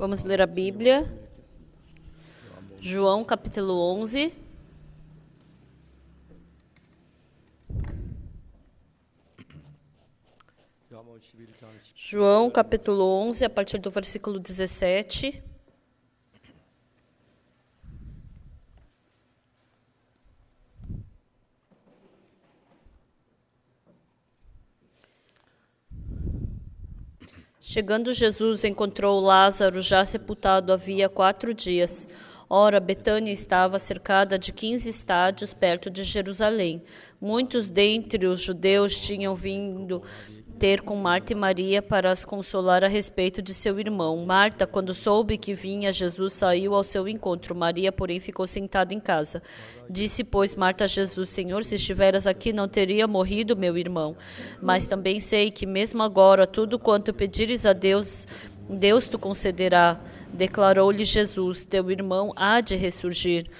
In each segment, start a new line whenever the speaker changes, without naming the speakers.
Vamos ler a Bíblia. João capítulo 11. João capítulo 11, a partir do versículo 17. Chegando Jesus, encontrou Lázaro já sepultado havia 4 dias. Ora, Betânia estava cercada de 15 estádios perto de Jerusalém. Muitos dentre os judeus tinham vindo ter com Marta e Maria para as consolar a respeito de seu irmão. Marta, quando soube que vinha Jesus, saiu ao seu encontro. Maria, porém, ficou sentada em casa. Disse, pois, Marta a Jesus: Senhor, se estiveras aqui, não teria morrido meu irmão. Mas também sei que, mesmo agora, tudo quanto pedires a Deus, Deus te concederá. Declarou-lhe Jesus: Teu irmão há de ressurgir.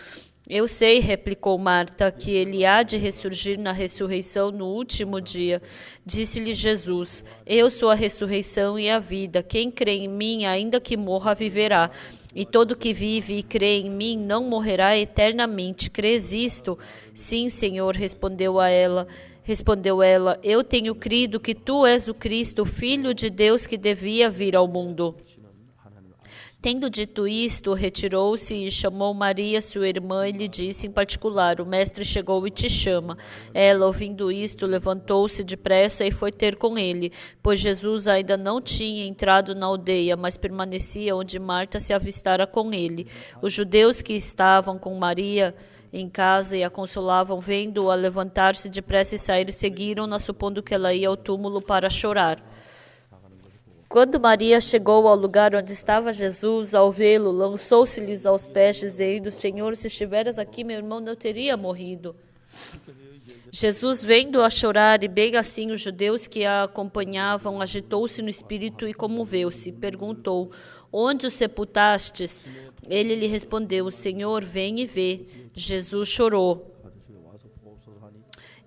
Eu sei, replicou Marta, que ele há de ressurgir na ressurreição no último dia. Disse-lhe Jesus: Eu sou a ressurreição e a vida. Quem crê em mim, ainda que morra, viverá. E todo que vive e crê em mim não morrerá eternamente. Crês isto? Sim, Senhor, respondeu ela, eu tenho crido que tu és o Cristo, o Filho de Deus que devia vir ao mundo. Tendo dito isto, retirou-se e chamou Maria, sua irmã, e lhe disse em particular: O mestre chegou e te chama. Ela, ouvindo isto, levantou-se depressa e foi ter com ele, pois Jesus ainda não tinha entrado na aldeia, mas permanecia onde Marta se avistara com ele. Os judeus que estavam com Maria em casa e a consolavam, vendo-a levantar-se depressa e sair, seguiram-na, supondo que ela ia ao túmulo para chorar. Quando Maria chegou ao lugar onde estava Jesus, ao vê-lo, lançou-se-lhes aos pés, dizendo: Senhor, se estiveras aqui, meu irmão não teria morrido. Jesus, vendo-a chorar, e bem assim os judeus que a acompanhavam, agitou-se no espírito e comoveu-se. Perguntou: Onde o sepultastes? Ele lhe respondeu: Senhor, vem e vê. Jesus chorou.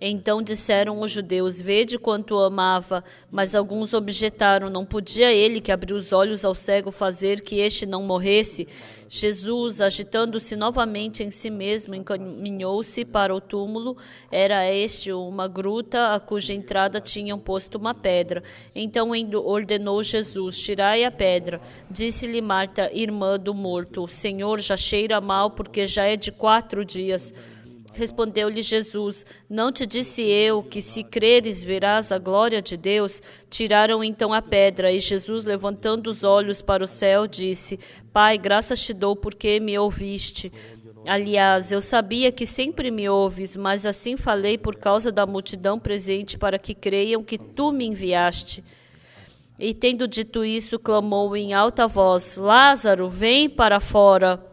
Então disseram os judeus: Vede quanto o amava. Mas alguns objetaram: Não podia ele, que abriu os olhos ao cego, fazer que este não morresse? Jesus, agitando-se novamente em si mesmo, encaminhou-se para o túmulo. Era este uma gruta, a cuja entrada tinham posto uma pedra. Então ordenou Jesus: Tirai a pedra. Disse-lhe Marta, irmã do morto: Senhor, já cheira mal, porque já é de 4 dias. Respondeu-lhe Jesus: Não te disse eu que, se creres, verás a glória de Deus? Tiraram então a pedra, e Jesus, levantando os olhos para o céu, disse: Pai, graças te dou porque me ouviste. Aliás, eu sabia que sempre me ouves, mas assim falei por causa da multidão presente, para que creiam que tu me enviaste. E tendo dito isso, clamou em alta voz: Lázaro, vem para fora.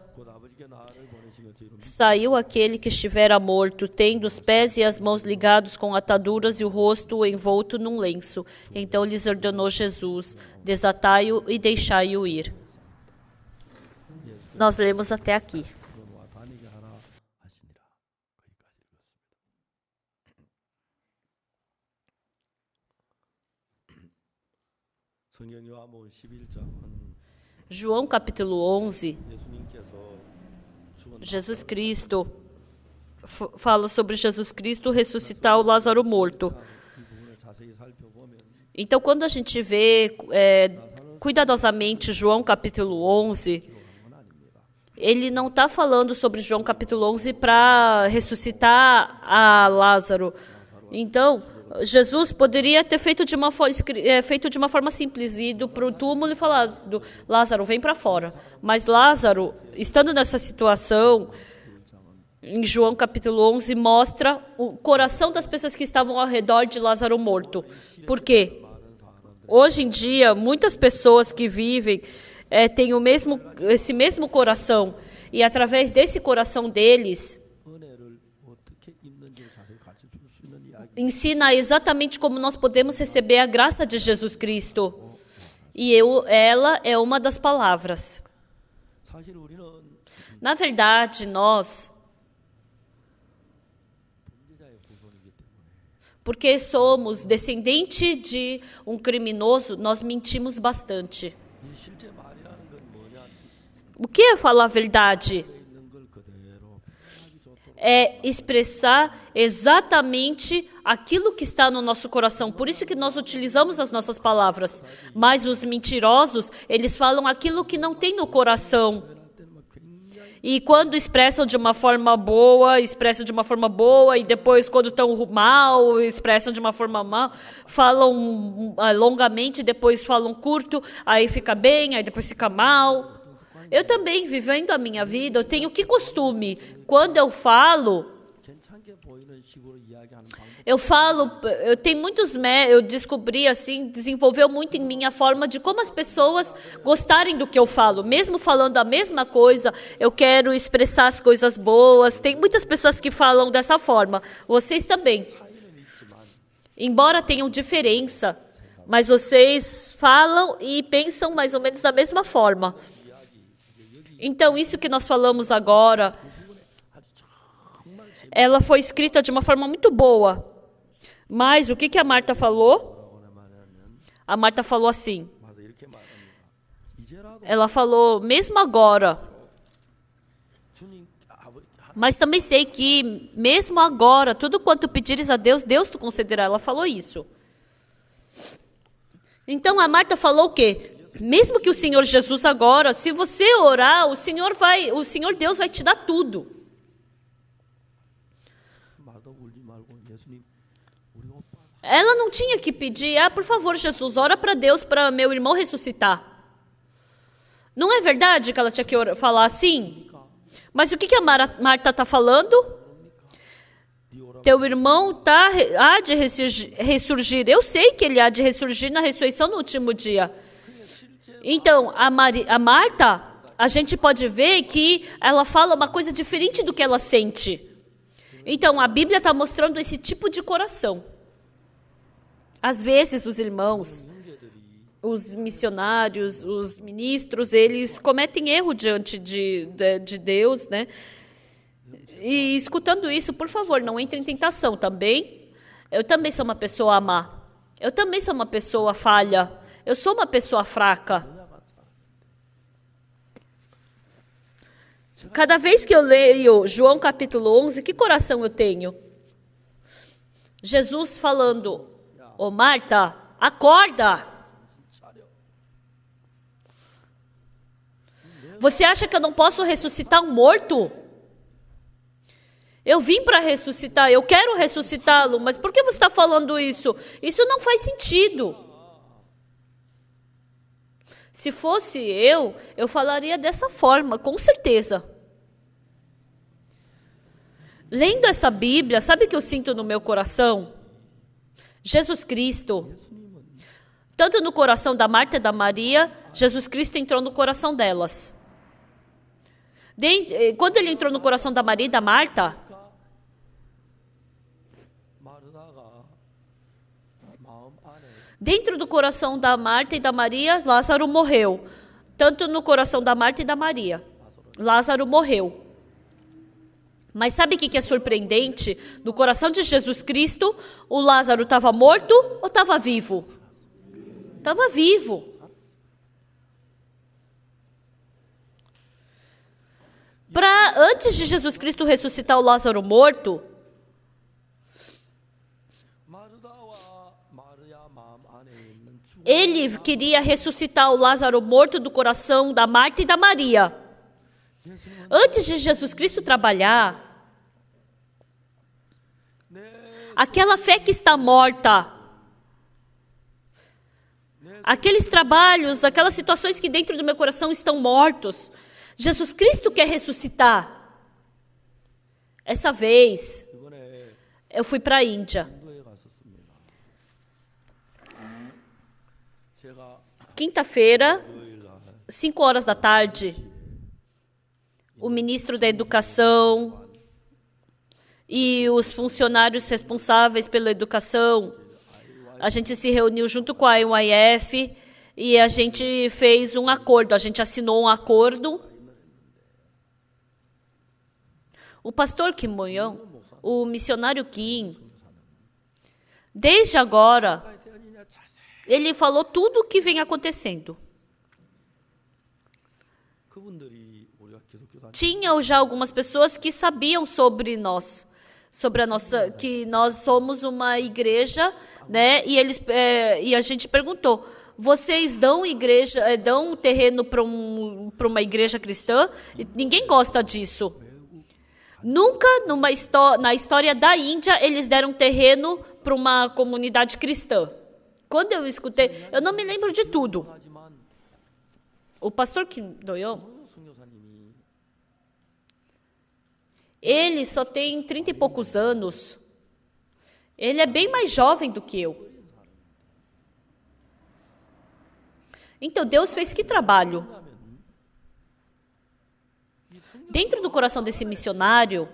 Saiu aquele que estivera morto, tendo os pés e as mãos ligados com ataduras e o rosto envolto num lenço. Então lhes ordenou Jesus: Desatai-o e deixai-o ir. Nós lemos até aqui. João capítulo 11. Jesus Cristo fala sobre Jesus Cristo ressuscitar o Lázaro morto. Então, quando a gente vê cuidadosamente João capítulo 11, ele não está falando sobre João capítulo 11 para ressuscitar a Lázaro. Então, Jesus poderia ter feito de uma forma simples, ido para o túmulo e falado: Lázaro, vem para fora. Mas Lázaro, estando nessa situação, em João capítulo 11, mostra o coração das pessoas que estavam ao redor de Lázaro morto. Por quê? Hoje em dia, muitas pessoas que vivem têm esse mesmo coração. E através desse coração deles, ensina exatamente como nós podemos receber a graça de Jesus Cristo. E ela é uma das palavras. Na verdade, nós, porque somos descendente de um criminoso, nós mentimos bastante. O que é falar a verdade? É expressar exatamente aquilo que está no nosso coração. Por isso que nós utilizamos as nossas palavras. Mas os mentirosos, eles falam aquilo que não tem no coração. E quando expressam de uma forma boa, e depois quando estão mal, expressam de uma forma mal, falam longamente, depois falam curto, aí fica bem, aí depois fica mal. Eu também, vivendo a minha vida, eu tenho que costume, quando eu tenho eu descobri assim, desenvolveu muito em mim a forma de como as pessoas gostarem do que eu falo. Mesmo falando a mesma coisa, eu quero expressar as coisas boas. Tem muitas pessoas que falam dessa forma, vocês também. Embora tenham diferença, mas vocês falam e pensam mais ou menos da mesma forma. Então, isso que nós falamos agora, ela foi escrita de uma forma muito boa. Mas o que a Marta falou? A Marta falou assim. Ela falou, mesmo agora. Mas também sei que, mesmo agora, tudo quanto pedires a Deus, Deus te concederá. Ela falou isso. Então, a Marta falou o quê? Mesmo que o Senhor Jesus agora, se você orar, o Senhor Deus vai te dar tudo. Ela não tinha que pedir, por favor, Jesus, ora para Deus, para meu irmão ressuscitar. Não é verdade que ela tinha que falar assim? Mas o que a Marta está falando? Teu irmão há de ressurgir. Eu sei que ele há de ressurgir na ressurreição no último dia. Então, a Marta, a gente pode ver que ela fala uma coisa diferente do que ela sente. Então, a Bíblia está mostrando esse tipo de coração. Às vezes, os irmãos, os missionários, os ministros, eles cometem erro diante de Deus, né? E escutando isso, por favor, não entre em tentação também. Eu também sou uma pessoa má. Eu também sou uma pessoa falha. Eu sou uma pessoa fraca. Cada vez que eu leio João capítulo 11, que coração eu tenho? Jesus falando, Marta, acorda! Você acha que eu não posso ressuscitar um morto? Eu vim para ressuscitar, eu quero ressuscitá-lo, mas por que você está falando isso? Isso não faz sentido. Se fosse eu falaria dessa forma, com certeza. Lendo essa Bíblia, sabe o que eu sinto no meu coração? Jesus Cristo, tanto no coração da Marta e da Maria, Jesus Cristo entrou no coração delas. Quando ele entrou no coração da Maria e da Marta, dentro do coração da Marta e da Maria, Lázaro morreu. Tanto no coração da Marta e da Maria, Lázaro morreu. Mas sabe o que é surpreendente? No coração de Jesus Cristo, o Lázaro estava morto ou estava vivo? Estava vivo. Antes de Jesus Cristo ressuscitar o Lázaro morto, ele queria ressuscitar o Lázaro morto do coração da Marta e da Maria. Antes de Jesus Cristo trabalhar, aquela fé que está morta, aqueles trabalhos, aquelas situações que dentro do meu coração estão mortos, Jesus Cristo quer ressuscitar. Essa vez, eu fui para a Índia. Quinta-feira, 5 horas da tarde, o ministro da Educação e os funcionários responsáveis pela educação, a gente se reuniu junto com a IYF e a gente fez um acordo, a gente assinou um acordo. O pastor Kim Moyon, o missionário Kim, desde agora, ele falou tudo o que vem acontecendo. tinha já algumas pessoas que sabiam sobre nós, sobre a nossa, que nós somos uma igreja, né? E a gente perguntou: vocês dão dão terreno para uma igreja cristã? E ninguém gosta disso. Nunca na história da Índia eles deram terreno para uma comunidade cristã. Quando eu escutei, eu não me lembro de tudo. O pastor Kim Do-yeon, ele só tem 30 e poucos anos. Ele é bem mais jovem do que eu. Então, Deus fez que trabalho? Dentro do coração desse missionário,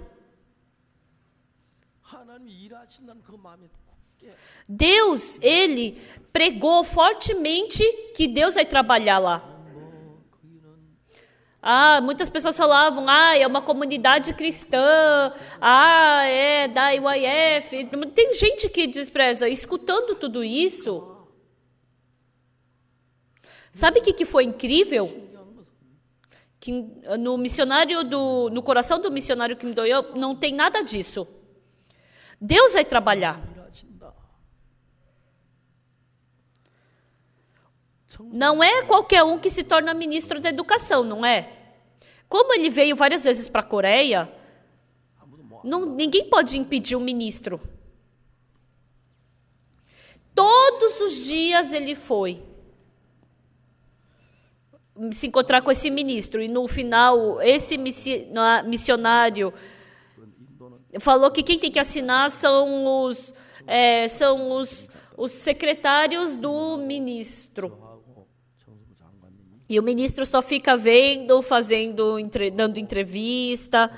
Deus, ele pregou fortemente que Deus vai trabalhar lá. Muitas pessoas falavam: é uma comunidade cristã, é da IYF. Tem gente que despreza. Escutando tudo isso, sabe o que foi incrível? Que no coração do missionário Kim Do-yeon não tem nada disso. Deus vai trabalhar. Não é qualquer um que se torna ministro da educação, não é? Como ele veio várias vezes para a Coreia, ninguém pode impedir um ministro. Todos os dias ele foi se encontrar com esse ministro. E no final, esse missionário falou que quem tem que assinar são os secretários do ministro. E o ministro só fica vendo, dando entrevista.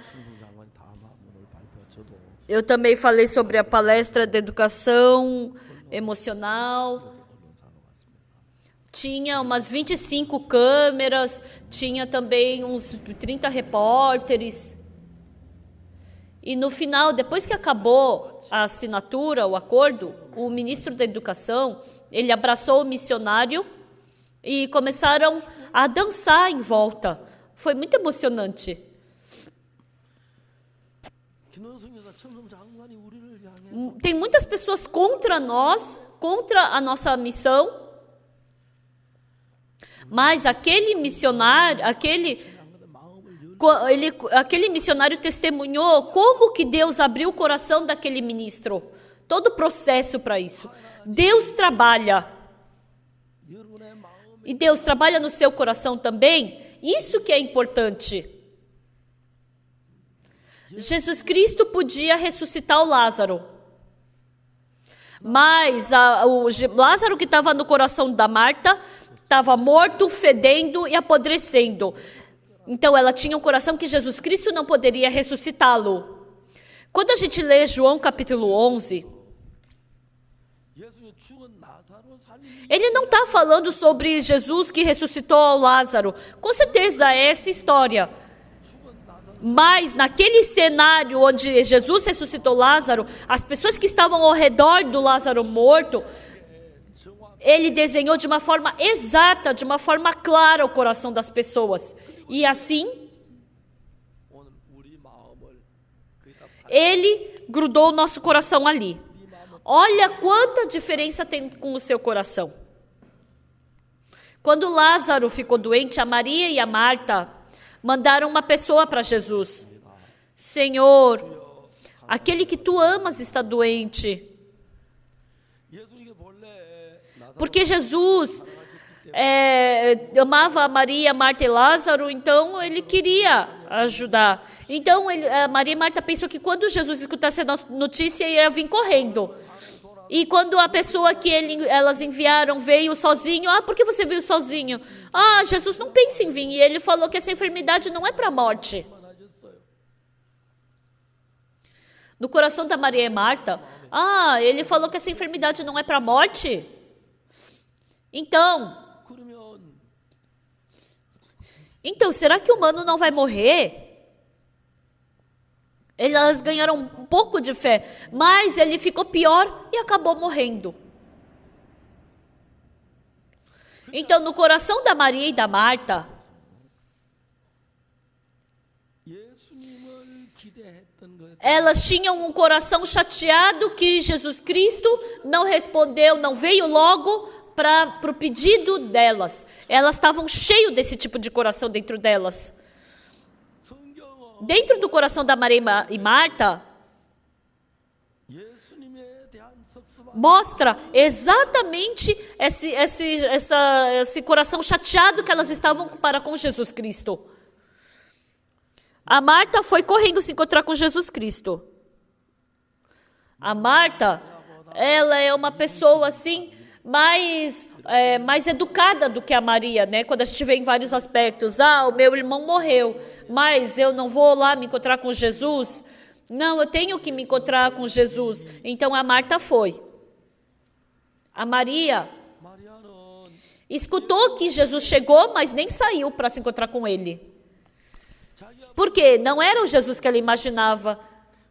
Eu também falei sobre a palestra de educação emocional. Tinha umas 25 câmeras, tinha também uns 30 repórteres. E no final, depois que acabou a assinatura, o acordo, o ministro da Educação, ele abraçou o missionário e começaram a dançar em volta. Foi muito emocionante. Tem muitas pessoas contra nós, contra a nossa missão, mas aquele missionário, aquele missionário testemunhou como que Deus abriu o coração daquele ministro. Todo o processo para isso. Deus trabalha. E Deus trabalha no seu coração também. Isso que é importante. Jesus Cristo podia ressuscitar o Lázaro. Mas o Lázaro que estava no coração da Marta estava morto, fedendo e apodrecendo. Então ela tinha um coração que Jesus Cristo não poderia ressuscitá-lo. Quando a gente lê João capítulo 11, ele não está falando sobre Jesus que ressuscitou Lázaro. Com certeza é essa história. Mas naquele cenário onde Jesus ressuscitou Lázaro, as pessoas que estavam ao redor do Lázaro morto, ele desenhou de uma forma exata, de uma forma clara o coração das pessoas. E assim, ele grudou o nosso coração ali. Olha quanta diferença tem com o seu coração. Quando Lázaro ficou doente, a Maria e a Marta mandaram uma pessoa para Jesus. Senhor, aquele que tu amas está doente. Porque Jesus amava a Maria, Marta e Lázaro, então ele queria ajudar. Então a Maria e Marta pensou que quando Jesus escutasse a notícia, ia vir correndo. E quando a pessoa que elas enviaram veio sozinho, por que você veio sozinho? Jesus não pensa em vir. E ele falou que essa enfermidade não é para a morte. No coração da Maria e Marta, ele falou que essa enfermidade não é para a morte? Então, será que o humano não vai morrer? Elas ganharam um pouco de fé, mas ele ficou pior e acabou morrendo. Então, no coração da Maria e da Marta, Elas tinham um coração chateado que Jesus Cristo não respondeu, não veio logo para o pedido delas. Elas estavam cheias desse tipo de coração dentro delas. Dentro do coração da Maria e Marta, mostra exatamente esse coração chateado que elas estavam para com Jesus Cristo. A Marta foi correndo se encontrar com Jesus Cristo. A Marta, ela é uma pessoa assim, mais educada do que a Maria, né? Quando a gente vê em vários aspectos, o meu irmão morreu, mas eu não vou lá me encontrar com Jesus. Não, eu tenho que me encontrar com Jesus. Então a Marta foi. A Maria escutou que Jesus chegou, mas nem saiu para se encontrar com ele. Por quê? Não era o Jesus que ela imaginava.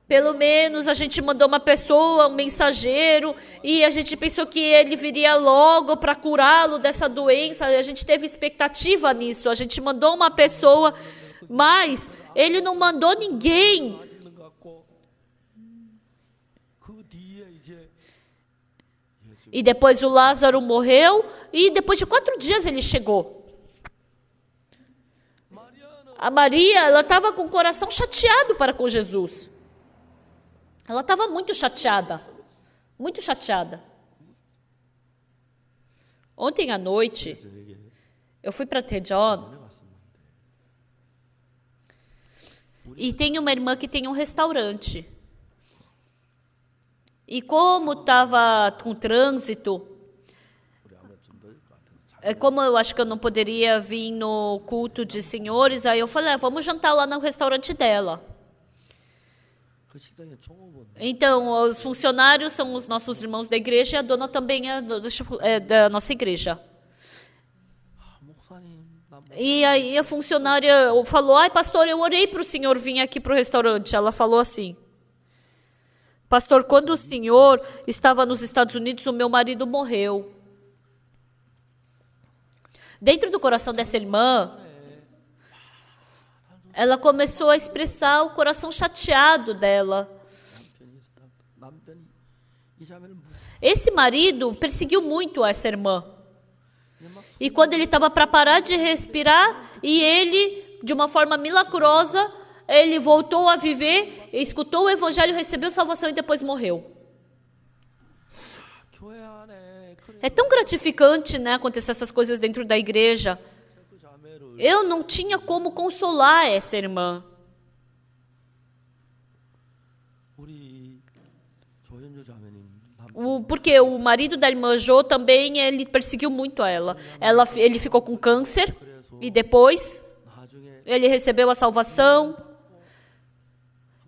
Pelo menos a gente mandou uma pessoa, um mensageiro, e a gente pensou que ele viria logo para curá-lo dessa doença. A gente teve expectativa nisso. A gente mandou uma pessoa, mas ele não mandou ninguém. E depois o Lázaro morreu, e depois de 4 dias ele chegou. A Maria, ela estava com o coração chateado para com Jesus. Ela estava muito chateada. Muito chateada. Ontem à noite, eu fui para Daejeon. E tem uma irmã que tem um restaurante. E como estava com trânsito, como eu acho que eu não poderia vir no culto de senhores, aí eu falei, vamos jantar lá no restaurante dela. Então, os funcionários são os nossos irmãos da igreja e a dona também é da nossa igreja. E aí a funcionária falou, pastor, eu orei para o senhor vir aqui para o restaurante. Ela falou assim, pastor, quando o senhor estava nos Estados Unidos, o meu marido morreu. Dentro do coração dessa irmã, ela começou a expressar o coração chateado dela. Esse marido perseguiu muito essa irmã. E quando ele estava para parar de respirar, e ele, de uma forma milagrosa, ele voltou a viver, escutou o evangelho, recebeu salvação e depois morreu. É tão gratificante, né, acontecer essas coisas dentro da igreja. Eu não tinha como consolar essa irmã. Porque o marido da irmã Jo também, ele perseguiu muito ela. Ele ficou com câncer e depois ele recebeu a salvação.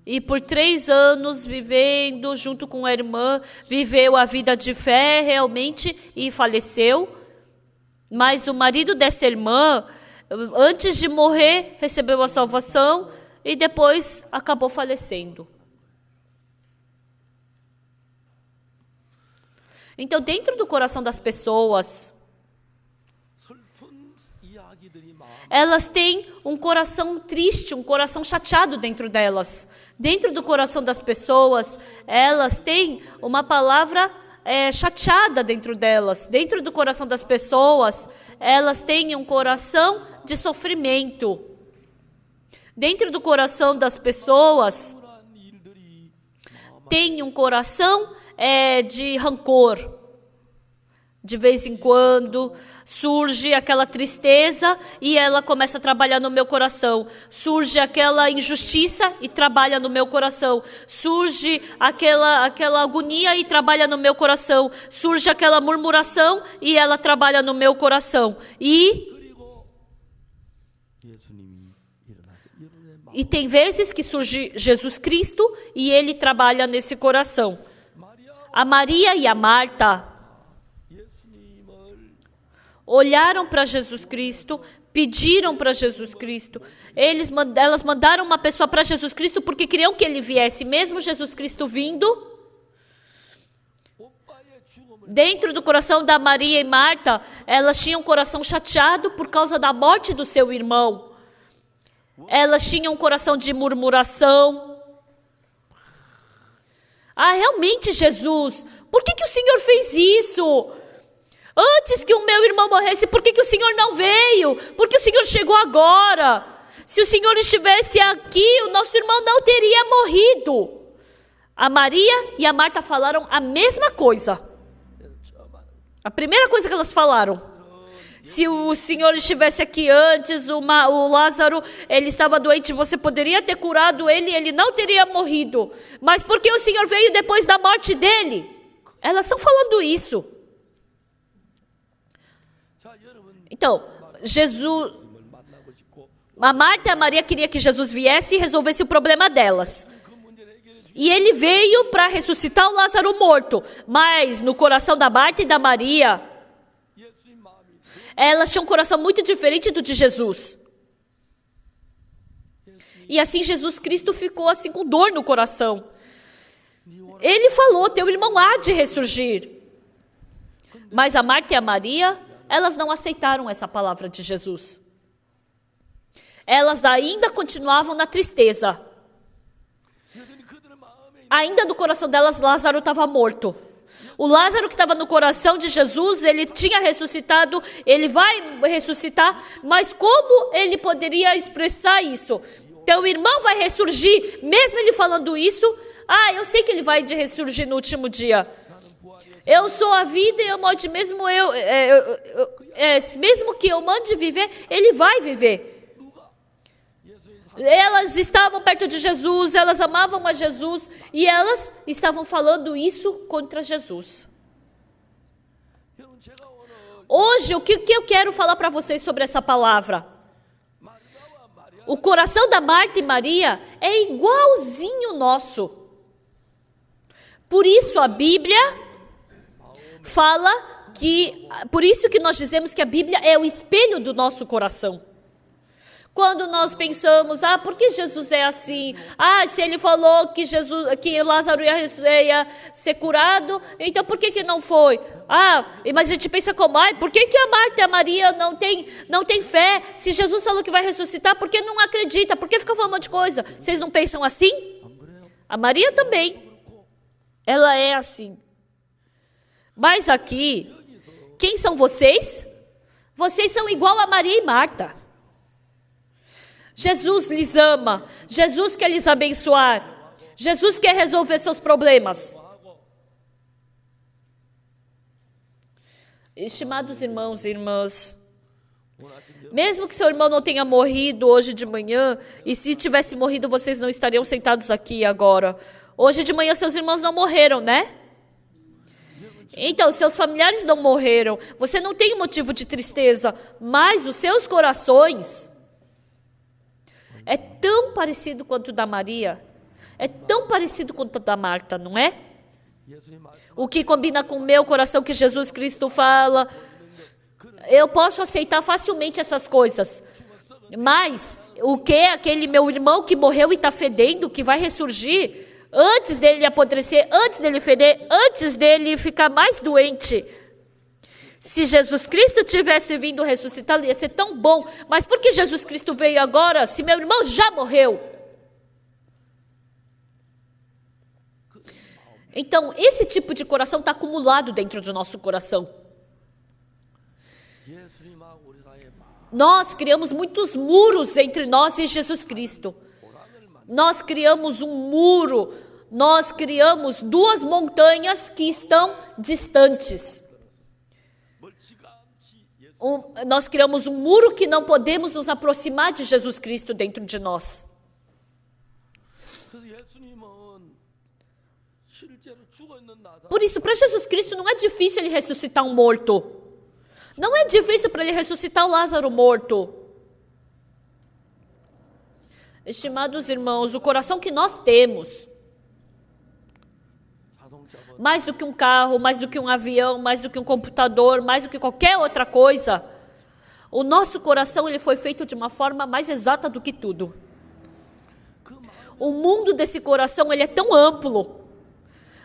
E por 3 anos vivendo junto com a irmã, viveu a vida de fé realmente e faleceu. Mas o marido dessa irmã, antes de morrer, recebeu a salvação e depois acabou falecendo. Então, dentro do coração das pessoas, elas têm um coração triste, um coração chateado dentro delas. Dentro do coração das pessoas, elas têm uma palavra chateada dentro delas. Dentro do coração das pessoas, elas têm um coração de sofrimento. Dentro do coração das pessoas, tem um coração de rancor. De vez em quando surge aquela tristeza e ela começa a trabalhar no meu coração. Surge aquela injustiça e trabalha no meu coração. Surge aquela agonia e trabalha no meu coração. Surge aquela murmuração e ela trabalha no meu coração. E tem vezes que surge Jesus Cristo e ele trabalha nesse coração. A Maria e a Marta olharam para Jesus Cristo, pediram para Jesus Cristo. Elas mandaram uma pessoa para Jesus Cristo porque queriam que ele viesse. Mesmo Jesus Cristo vindo, dentro do coração da Maria e Marta, elas tinham um coração chateado por causa da morte do seu irmão. Elas tinham um coração de murmuração. Ah, realmente, Jesus, por que o Senhor fez isso? Antes que o meu irmão morresse, por que o Senhor não veio? Por que o Senhor chegou agora? Se o Senhor estivesse aqui, o nosso irmão não teria morrido. A Maria e a Marta falaram a mesma coisa. A primeira coisa que elas falaram: se o Senhor estivesse aqui antes, o Lázaro, ele estava doente, você poderia ter curado ele, ele não teria morrido. Mas por que o Senhor veio depois da morte dele? Elas estão falando isso. Então, a Marta e a Maria queriam que Jesus viesse e resolvesse o problema delas. E ele veio para ressuscitar o Lázaro morto. Mas no coração da Marta e da Maria, elas tinham um coração muito diferente do de Jesus. E assim Jesus Cristo ficou assim com dor no coração. Ele falou: teu irmão há de ressurgir. Mas a Marta e a Maria, elas não aceitaram essa palavra de Jesus. Elas ainda continuavam na tristeza. Ainda no coração delas, Lázaro estava morto. O Lázaro que estava no coração de Jesus, ele tinha ressuscitado, ele vai ressuscitar, mas como ele poderia expressar isso? Teu irmão vai ressurgir, mesmo ele falando isso, eu sei que ele vai ressurgir no último dia. Eu sou a vida e a morte, mesmo que eu mande viver, ele vai viver. Elas estavam perto de Jesus, elas amavam a Jesus e elas estavam falando isso contra Jesus. Hoje, o que eu quero falar para vocês sobre essa palavra? O coração da Marta e Maria é igualzinho nosso. Por isso a Bíblia fala que, por isso que nós dizemos que a Bíblia é o espelho do nosso coração. Quando nós pensamos, por que Jesus é assim? Se ele falou que Lázaro ia ser curado, então por que não foi? Mas a gente pensa como, por que a Marta e a Maria não tem fé? Se Jesus falou que vai ressuscitar, por que não acredita? Por que fica falando um monte de coisa? Vocês não pensam assim? A Maria também. Ela é assim. Mas aqui, quem são vocês? Vocês são igual a Maria e Marta. Jesus lhes ama, Jesus quer lhes abençoar, Jesus quer resolver seus problemas. Estimados irmãos e irmãs, mesmo que seu irmão não tenha morrido hoje de manhã, e se tivesse morrido vocês não estariam sentados aqui agora. Hoje de manhã seus irmãos não morreram, né? Então, seus familiares não morreram, você não tem motivo de tristeza, mas os seus corações é tão parecido quanto o da Maria, é tão parecido quanto o da Marta, não é? O que combina com o meu coração que Jesus Cristo fala, eu posso aceitar facilmente essas coisas, mas o que aquele meu irmão que morreu e está fedendo, que vai ressurgir, antes dele apodrecer, antes dele feder, antes dele ficar mais doente. Se Jesus Cristo tivesse vindo ressuscitá-lo, ia ser tão bom. Mas por que Jesus Cristo veio agora, se meu irmão já morreu? Então, esse tipo de coração está acumulado dentro do nosso coração. Nós criamos muitos muros entre nós e Jesus Cristo. Nós criamos um muro, nós criamos duas montanhas que estão distantes. Nós criamos um muro que não podemos nos aproximar de Jesus Cristo dentro de nós. Por isso, para Jesus Cristo não é difícil ele ressuscitar um morto. Não é difícil para ele ressuscitar o Lázaro morto. Estimados irmãos, o coração que nós temos, mais do que um carro, mais do que um avião, mais do que um computador, mais do que qualquer outra coisa, o nosso coração ele foi feito de uma forma mais exata do que tudo. O mundo desse coração ele é tão amplo,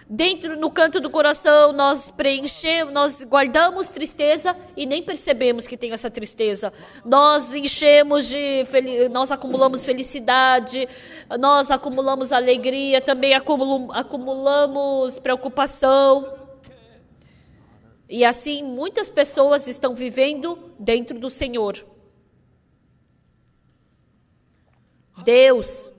Dentro, no canto do coração, nós preenchemos, nós guardamos tristeza e nem percebemos que tem essa tristeza. Nós enchemos nós acumulamos felicidade, nós acumulamos alegria, também acumulamos preocupação. E assim, muitas pessoas estão vivendo dentro do Senhor. Deus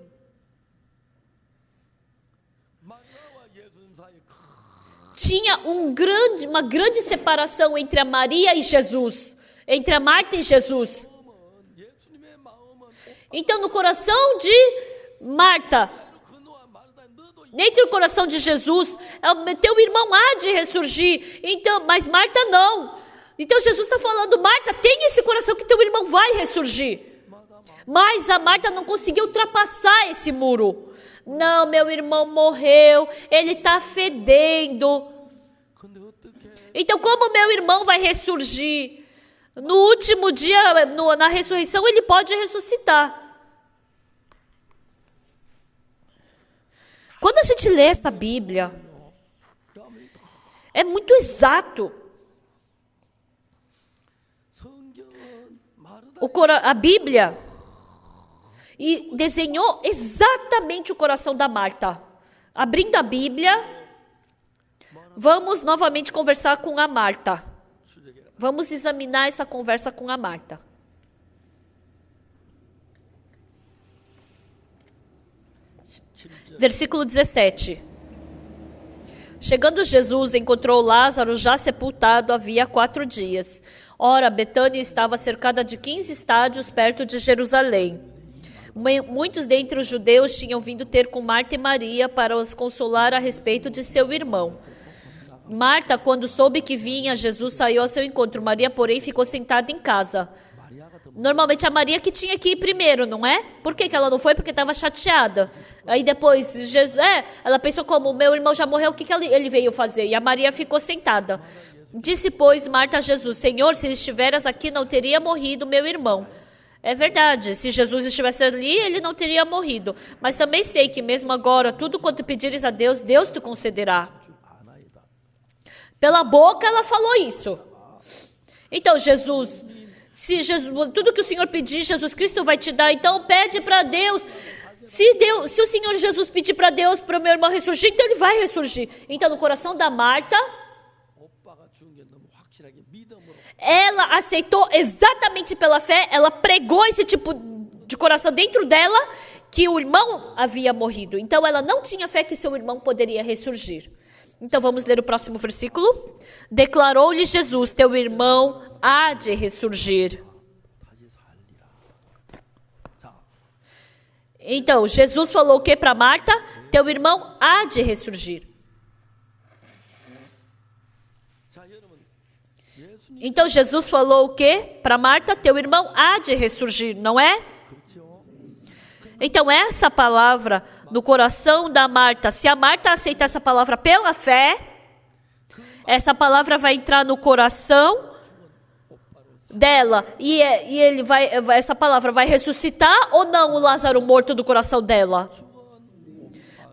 tinha uma grande separação entre a Maria e Jesus, entre a Marta e Jesus. Então, no coração de Marta, dentro do coração de Jesus, teu irmão há de ressurgir, então, mas Marta não. Então, Jesus está falando, Marta, tem esse coração que teu irmão vai ressurgir. Mas a Marta não conseguiu ultrapassar esse muro. Não, meu irmão morreu, ele está fedendo. Então, como meu irmão vai ressurgir? No último dia, na ressurreição, ele pode ressuscitar. Quando a gente lê essa Bíblia, é muito exato. A Bíblia e desenhou exatamente o coração da Marta. Abrindo a Bíblia, vamos novamente conversar com a Marta. Vamos examinar essa conversa com a Marta. Versículo 17. Chegando Jesus, encontrou Lázaro já sepultado havia 4 dias. Ora, Betânia estava cercada de 15 estádios perto de Jerusalém. Muitos dentre os judeus tinham vindo ter com Marta e Maria para os consolar a respeito de seu irmão. Marta, quando soube que vinha, Jesus saiu ao seu encontro. Maria, porém, ficou sentada em casa. Normalmente a Maria que tinha que ir primeiro, não é? Por que ela não foi? Porque estava chateada. Aí depois, ela pensou como, meu irmão já morreu, o que ele veio fazer? E a Maria ficou sentada. Disse, pois, Marta a Jesus, Senhor, se estiveras aqui, não teria morrido meu irmão. É verdade, se Jesus estivesse ali, ele não teria morrido. Mas também sei que mesmo agora, tudo quanto pedires a Deus, Deus te concederá. Pela boca ela falou isso. Então, tudo que o Senhor pedir, Jesus Cristo vai te dar. Então, pede para Deus. Se o Senhor Jesus pedir para Deus, para o meu irmão ressurgir, então ele vai ressurgir. Então, no coração da Marta, ela aceitou exatamente pela fé, ela pregou esse tipo de coração dentro dela, que o irmão havia morrido. Então, ela não tinha fé que seu irmão poderia ressurgir. Então, vamos ler o próximo versículo. Declarou-lhe Jesus, teu irmão há de ressurgir. Então, Jesus falou o que para Marta? Teu irmão há de ressurgir. Então, Jesus falou o que para Marta? Teu irmão há de ressurgir, não é? Então, essa palavra no coração da Marta, se a Marta aceitar essa palavra pela fé, essa palavra vai entrar no coração dela e essa palavra vai ressuscitar ou não o Lázaro morto do coração dela?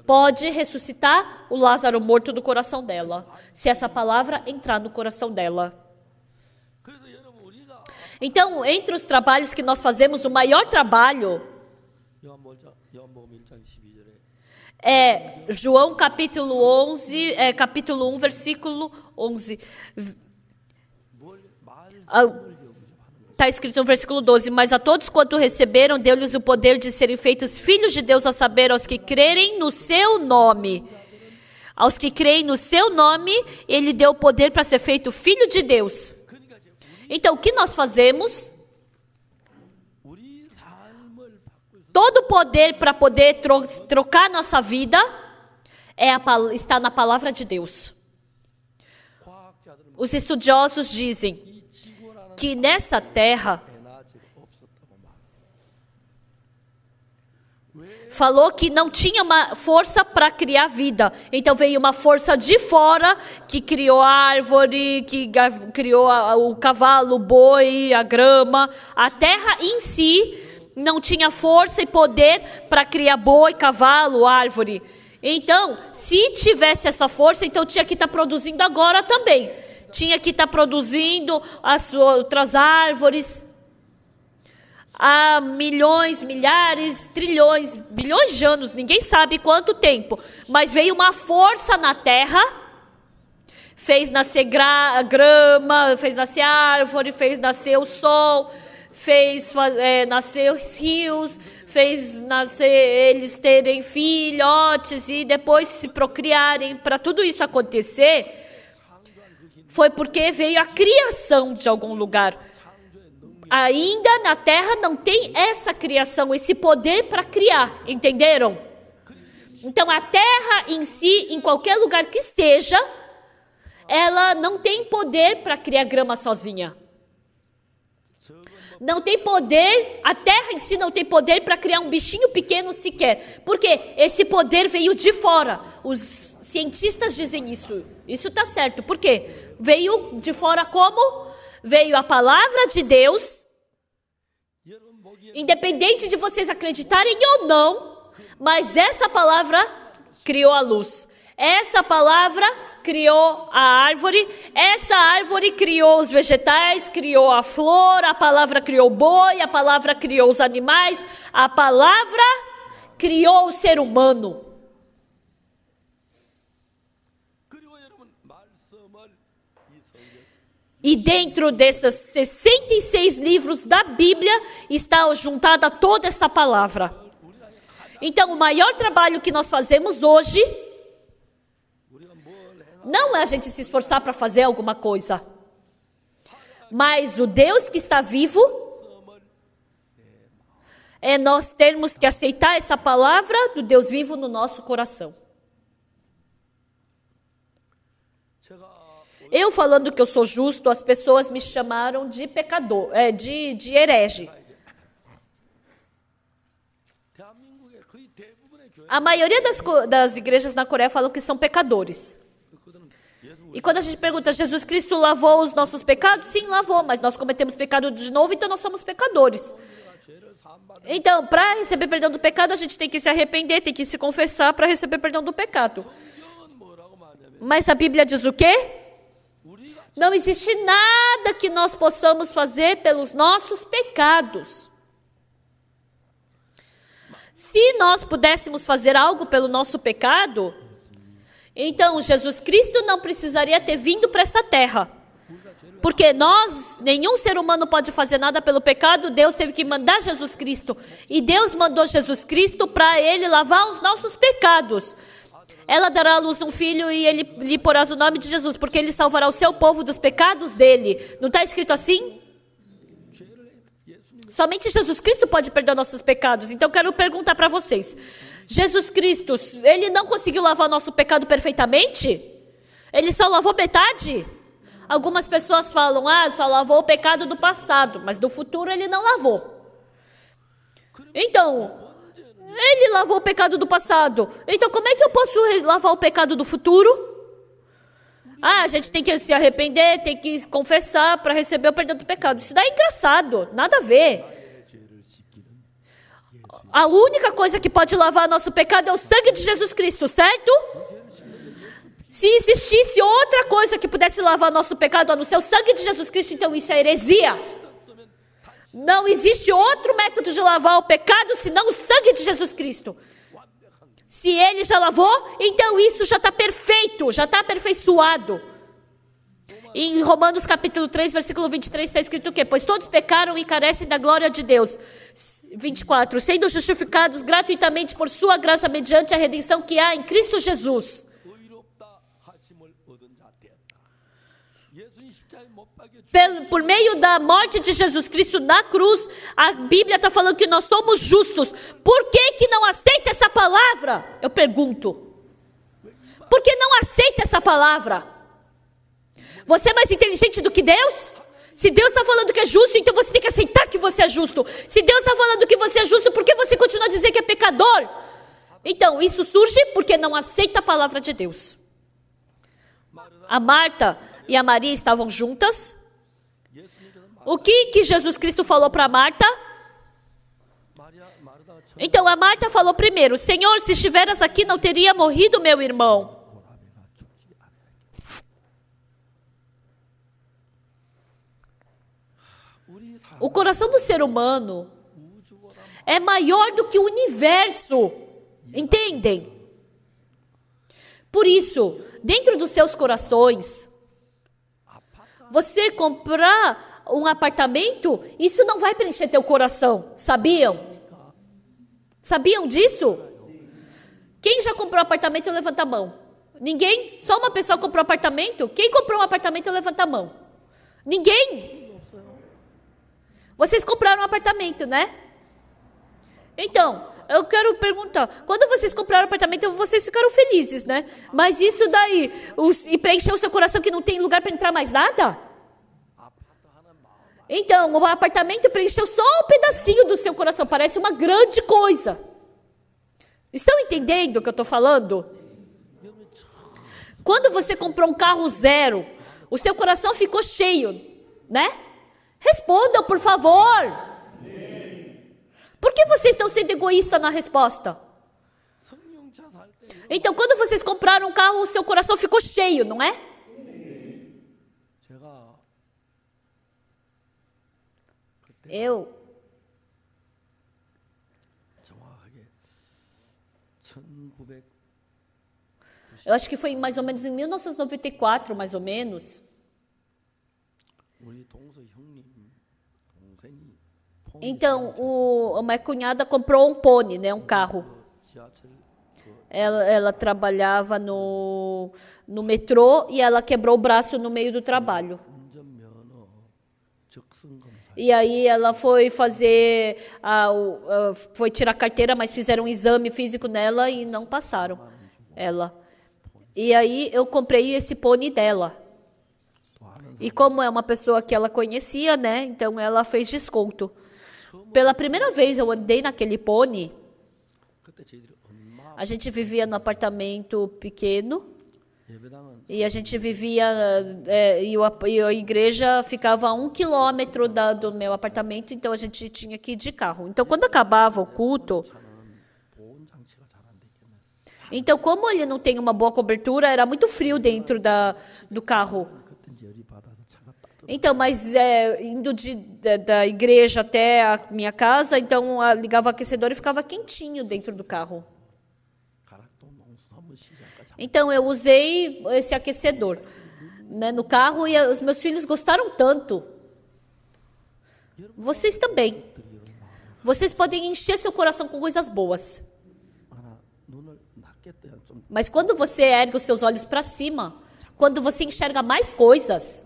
Pode ressuscitar o Lázaro morto do coração dela, se essa palavra entrar no coração dela. Então, entre os trabalhos que nós fazemos, o maior trabalho é João capítulo 11, capítulo 1, versículo 11. Está escrito no versículo 12, mas a todos quanto receberam, deu-lhes o poder de serem feitos filhos de Deus, a saber, aos que crerem no seu nome. Aos que creem no seu nome, ele deu o poder para ser feito filho de Deus. Então, o que nós fazemos? Todo o poder para poder trocar nossa vida está na palavra de Deus. Os estudiosos dizem que nessa terra falou que não tinha uma força para criar vida. Então veio uma força de fora que criou a árvore, que criou o cavalo, o boi, a grama. A terra em si não tinha força e poder para criar boi, cavalo, árvore. Então, se tivesse essa força, então tinha que estar produzindo agora também. Tinha que estar produzindo as outras árvores. Há milhões, milhares, trilhões, bilhões de anos, ninguém sabe quanto tempo. Mas veio uma força na terra, fez nascer grama, fez nascer árvore, fez nascer o sol, fez nascer os rios, fez nascer eles terem filhotes e depois se procriarem. Para tudo isso acontecer, foi porque veio a criação de algum lugar. Ainda na terra não tem essa criação, esse poder para criar, entenderam? Então a terra em si, em qualquer lugar que seja, ela não tem poder para criar grama sozinha. Não tem poder, a terra em si não tem poder para criar um bichinho pequeno sequer. Porque esse poder veio de fora. Os cientistas dizem isso. Isso está certo. Por quê? Veio de fora como? Veio a palavra de Deus. Independente de vocês acreditarem ou não, mas essa palavra criou a luz. Essa palavra criou a árvore, essa árvore criou os vegetais, criou a flor, a palavra criou o boi, a palavra criou os animais, a palavra criou o ser humano. E dentro desses 66 livros da Bíblia está juntada toda essa palavra. Então, o maior trabalho que nós fazemos hoje não é a gente se esforçar para fazer alguma coisa. Mas o Deus que está vivo, é nós termos que aceitar essa palavra do Deus vivo no nosso coração. Eu falando que eu sou justo, as pessoas me chamaram de pecador, de herege. A maioria das igrejas na Coreia falam que são pecadores. E quando a gente pergunta, Jesus Cristo lavou os nossos pecados? Sim, lavou, mas nós cometemos pecado de novo, então nós somos pecadores. Então, para receber perdão do pecado, a gente tem que se arrepender, tem que se confessar para receber perdão do pecado. Mas a Bíblia diz o quê? Não existe nada que nós possamos fazer pelos nossos pecados. Se nós pudéssemos fazer algo pelo nosso pecado, então Jesus Cristo não precisaria ter vindo para essa terra. Porque nenhum ser humano pode fazer nada pelo pecado, Deus teve que mandar Jesus Cristo. E Deus mandou Jesus Cristo para ele lavar os nossos pecados. Ela dará à luz um filho e ele lhe porás o nome de Jesus, porque ele salvará o seu povo dos pecados dele. Não está escrito assim? Somente Jesus Cristo pode perdoar nossos pecados. Então quero perguntar para vocês. Jesus Cristo, ele não conseguiu lavar nosso pecado perfeitamente? Ele só lavou metade? Algumas pessoas falam, só lavou o pecado do passado, mas do futuro ele não lavou. Então, ele lavou o pecado do passado. Então, como é que eu posso lavar o pecado do futuro? A gente tem que se arrepender, tem que confessar para receber o perdão do pecado. Isso daí é engraçado, nada a ver. A única coisa que pode lavar nosso pecado é o sangue de Jesus Cristo, certo? Se existisse outra coisa que pudesse lavar nosso pecado, a não ser o sangue de Jesus Cristo, então isso é heresia. Não existe outro método de lavar o pecado senão o sangue de Jesus Cristo. Se ele já lavou, então isso já está perfeito, já está aperfeiçoado. Em Romanos capítulo 3, versículo 23, está escrito o quê? Pois todos pecaram e carecem da glória de Deus. 24, sendo justificados gratuitamente por sua graça mediante a redenção que há em Cristo Jesus. Por meio da morte de Jesus Cristo na cruz, a Bíblia está falando que nós somos justos. Por que não aceita essa palavra? Eu pergunto. Por que não aceita essa palavra? Você é mais inteligente do que Deus? Se Deus está falando que é justo, então você tem que aceitar que você é justo. Se Deus está falando que você é justo, por que você continua a dizer que é pecador? Então, isso surge porque não aceita a palavra de Deus. A Marta e a Maria estavam juntas. O que Jesus Cristo falou para Marta? Então a Marta falou primeiro: Senhor, se estiveras aqui, não teria morrido meu irmão. O coração do ser humano é maior do que o universo. Entendem? Por isso, dentro dos seus corações, você comprar um apartamento, isso não vai preencher teu coração. Sabiam? Sabiam disso? Quem já comprou apartamento, levanta a mão. Ninguém? Só uma pessoa comprou apartamento? Quem comprou um apartamento, levanta a mão. Ninguém? Vocês compraram um apartamento, né? Então, eu quero perguntar, quando vocês compraram um apartamento, vocês ficaram felizes, né? Mas isso daí, e preencheu o seu coração que não tem lugar para entrar mais nada? Então, o apartamento preencheu só um pedacinho do seu coração, parece uma grande coisa. Estão entendendo o que eu estou falando? Quando você comprou um carro zero, o seu coração ficou cheio, né? Respondam, por favor. Por que vocês estão sendo egoístas na resposta? Então, quando vocês compraram um carro, o seu coração ficou cheio, não é? Eu acho que foi mais ou menos em 1994, mais ou menos. Então, uma cunhada comprou um pônei, né, um carro. Ela trabalhava no metrô e ela quebrou o braço no meio do trabalho. E aí ela foi fazer, foi tirar a carteira, mas fizeram um exame físico nela e não passaram ela. E aí eu comprei esse pônei dela. E como é uma pessoa que ela conhecia, né, então ela fez desconto. Pela primeira vez eu andei naquele pônei. A gente vivia num apartamento pequeno. E a gente vivia, e a igreja ficava a 1 quilômetro do meu apartamento, então a gente tinha que ir de carro. Então, quando acabava o culto, então, como ele não tem uma boa cobertura, era muito frio dentro do carro. Então, mas indo da igreja até a minha casa, então ligava o aquecedor e ficava quentinho dentro do carro. Então, eu usei esse aquecedor, né, no carro e os meus filhos gostaram tanto. Vocês também. Vocês podem encher seu coração com coisas boas. Mas quando você ergue os seus olhos para cima, quando você enxerga mais coisas...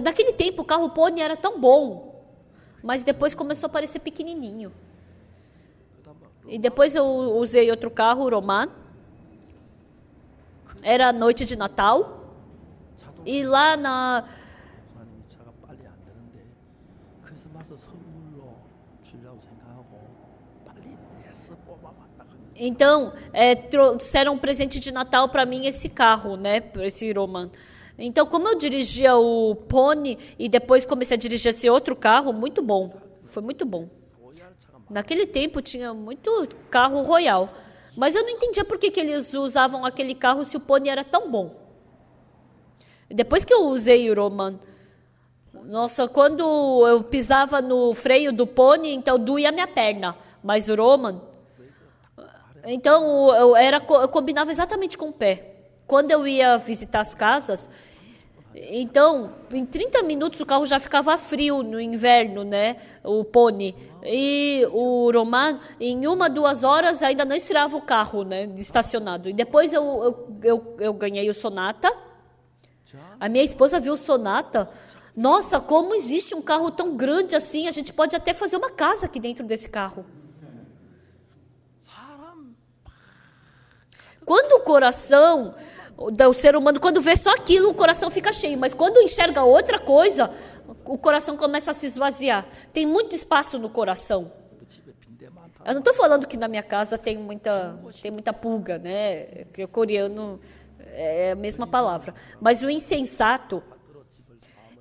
Naquele tempo, o carro pônei era tão bom, mas depois começou a parecer pequenininho. E depois eu usei outro carro, o Roman. Era noite de Natal. E lá Então, trouxeram um presente de Natal para mim esse carro, né? Esse Roman. Então, como eu dirigia o pônei e depois comecei a dirigir esse outro carro, muito bom. Foi muito bom. Naquele tempo tinha muito carro Royal. Mas eu não entendia por que eles usavam aquele carro se o pônei era tão bom. Depois que eu usei o Roman, nossa, quando eu pisava no freio do pônei, então doía a minha perna. Mas o Roman, então eu combinava exatamente com o pé. Quando eu ia visitar as casas, então, em 30 minutos o carro já ficava frio no inverno, né? O pônei. E o Roman, em 1, 2 horas, ainda não estirava o carro, né? Estacionado. E depois eu ganhei o Sonata. A minha esposa viu o Sonata. Nossa, como existe um carro tão grande assim? A gente pode até fazer uma casa aqui dentro desse carro. Quando o coração do ser humano, quando vê só aquilo, o coração fica cheio. Mas quando enxerga outra coisa, o coração começa a se esvaziar. Tem muito espaço no coração. Eu não estou falando que na minha casa tem muita pulga, né? Que o coreano é a mesma palavra. Mas o insensato,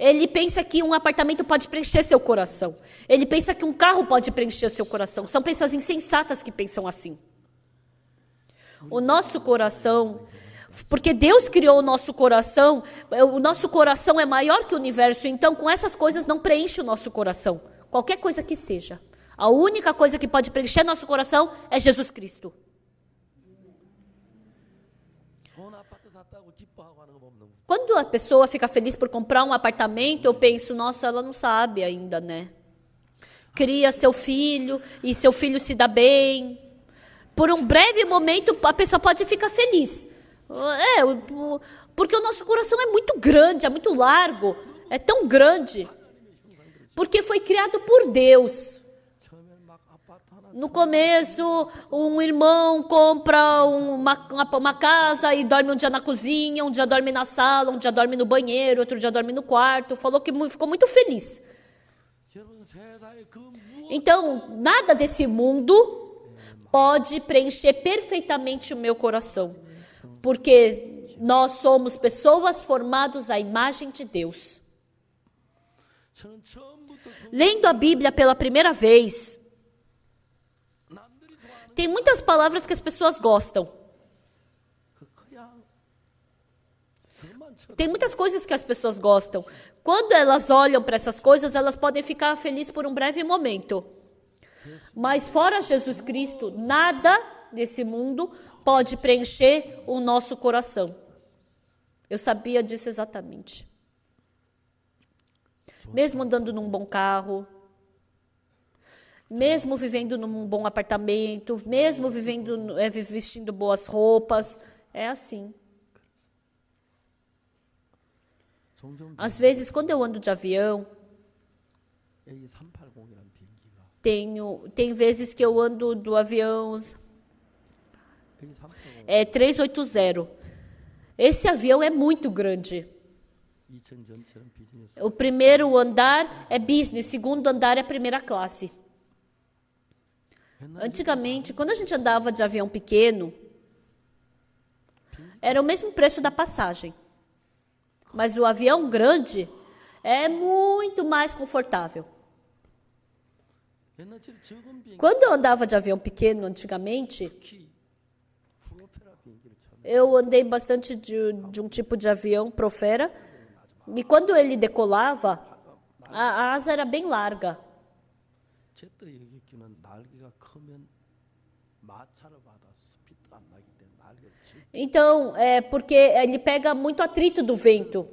Ele pensa que um apartamento pode preencher seu coração. Ele pensa que um carro pode preencher seu coração. São pessoas insensatas que pensam assim. O nosso coração, porque Deus criou o nosso coração é maior que o universo, então com essas coisas não preenche o nosso coração. Qualquer coisa que seja. A única coisa que pode preencher nosso coração é Jesus Cristo. Quando a pessoa fica feliz por comprar um apartamento, eu penso, nossa, ela não sabe ainda, né? Cria seu filho e seu filho se dá bem. Por um breve momento, a pessoa pode ficar feliz. Porque o nosso coração é muito grande, é muito largo, é tão grande. Porque foi criado por Deus. No começo, um irmão compra uma casa e dorme um dia na cozinha, um dia dorme na sala, um dia dorme no banheiro, outro dia dorme no quarto. Falou que ficou muito feliz. Então, nada desse mundo pode preencher perfeitamente o meu coração. Porque nós somos pessoas formadas à imagem de Deus. Lendo a Bíblia pela primeira vez, tem muitas palavras que as pessoas gostam. Tem muitas coisas que as pessoas gostam. Quando elas olham para essas coisas, elas podem ficar felizes por um breve momento. Mas fora Jesus Cristo, nada desse mundo pode preencher o nosso coração. Eu sabia disso exatamente. Mesmo andando num bom carro, mesmo vivendo num bom apartamento, mesmo vestindo boas roupas, é assim. Às vezes, quando eu ando de avião, tem vezes que eu ando do avião 380. Esse avião é muito grande. O primeiro andar é business, segundo andar é primeira classe. Antigamente, quando a gente andava de avião pequeno, era o mesmo preço da passagem. Mas o avião grande é muito mais confortável. Quando eu andava de avião pequeno antigamente, eu andei bastante de um tipo de avião, Profera, e quando ele decolava, a asa era bem larga. Então, porque ele pega muito atrito do vento.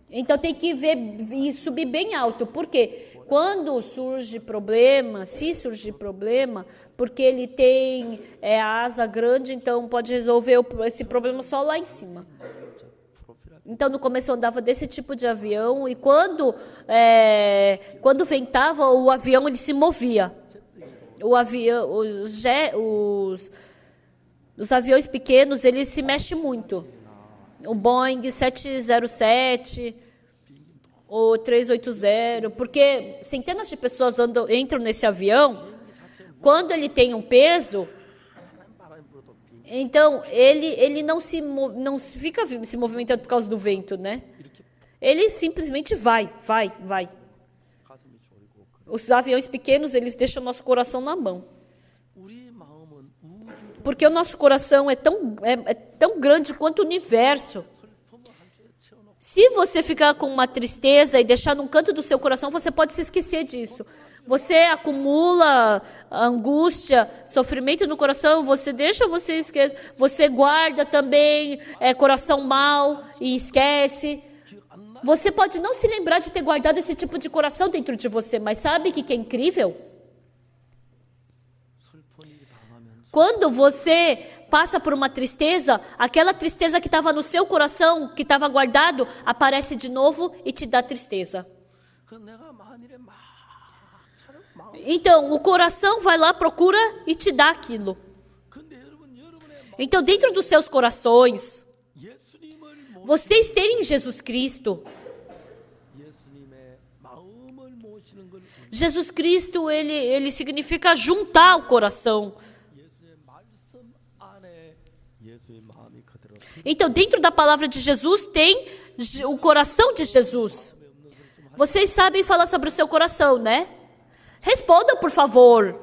Então tem que ver e subir bem alto. Por quê? Quando surge problema, se surgir problema, porque ele tem a asa grande, então pode resolver esse problema só lá em cima. Então, no começo eu andava desse tipo de avião e quando ventava, o avião ele se movia. Os aviões pequenos, eles se mexem muito. O Boeing 707, o 380, porque centenas de pessoas entram nesse avião, quando ele tem um peso, então ele não fica se movimentando por causa do vento, né? Ele simplesmente vai. Os aviões pequenos, eles deixam o nosso coração na mão. Porque o nosso coração é tão grande quanto o universo. Se você ficar com uma tristeza e deixar num canto do seu coração, você pode se esquecer disso. Você acumula angústia, sofrimento no coração, você esquece. Você guarda também coração mau e esquece. Você pode não se lembrar de ter guardado esse tipo de coração dentro de você, mas sabe o que é incrível? Quando você passa por uma tristeza, aquela tristeza que estava no seu coração, que estava guardado, aparece de novo e te dá tristeza. Então, o coração vai lá, procura e te dá aquilo. Então, dentro dos seus corações, vocês terem Jesus Cristo. Jesus Cristo, ele significa juntar o coração. Então, dentro da palavra de Jesus tem o coração de Jesus. Vocês sabem falar sobre o seu coração, né? Respondam, por favor.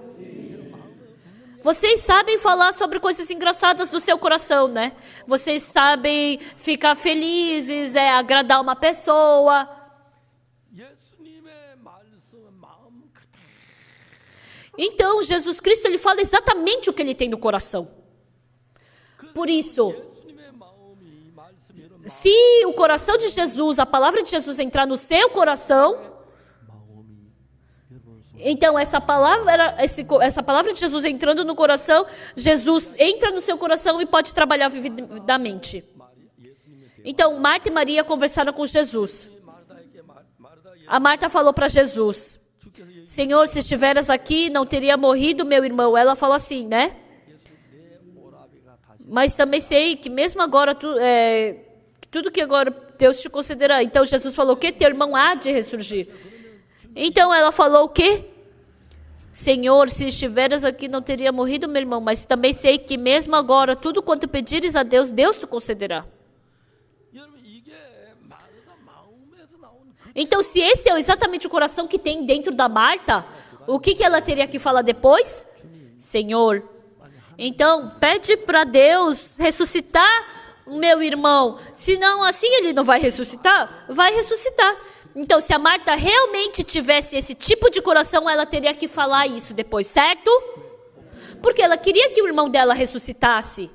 Vocês sabem falar sobre coisas engraçadas do seu coração, né? Vocês sabem ficar felizes, agradar uma pessoa. Então, Jesus Cristo, ele fala exatamente o que ele tem no coração. Por isso, se o coração de Jesus, a palavra de Jesus entrar no seu coração, então essa palavra de Jesus entrando no coração, Jesus entra no seu coração e pode trabalhar vividamente. Então, Marta e Maria conversaram com Jesus. A Marta falou para Jesus: Senhor, se estiveras aqui, não teria morrido meu irmão. Ela falou assim, né? Mas também sei que mesmo agora, tudo que agora Deus te concederá. Então Jesus falou o quê? Teu irmão há de ressurgir. Então ela falou o quê? Senhor, se estiveras aqui, não teria morrido meu irmão. Mas também sei que mesmo agora, tudo quanto pedires a Deus, Deus te concederá. Então, se esse é exatamente o coração que tem dentro da Marta, o que ela teria que falar depois? Senhor, então pede para Deus ressuscitar o meu irmão. Senão, assim ele não vai ressuscitar? Vai ressuscitar. Então, se a Marta realmente tivesse esse tipo de coração, ela teria que falar isso depois, certo? Porque ela queria que o irmão dela ressuscitasse.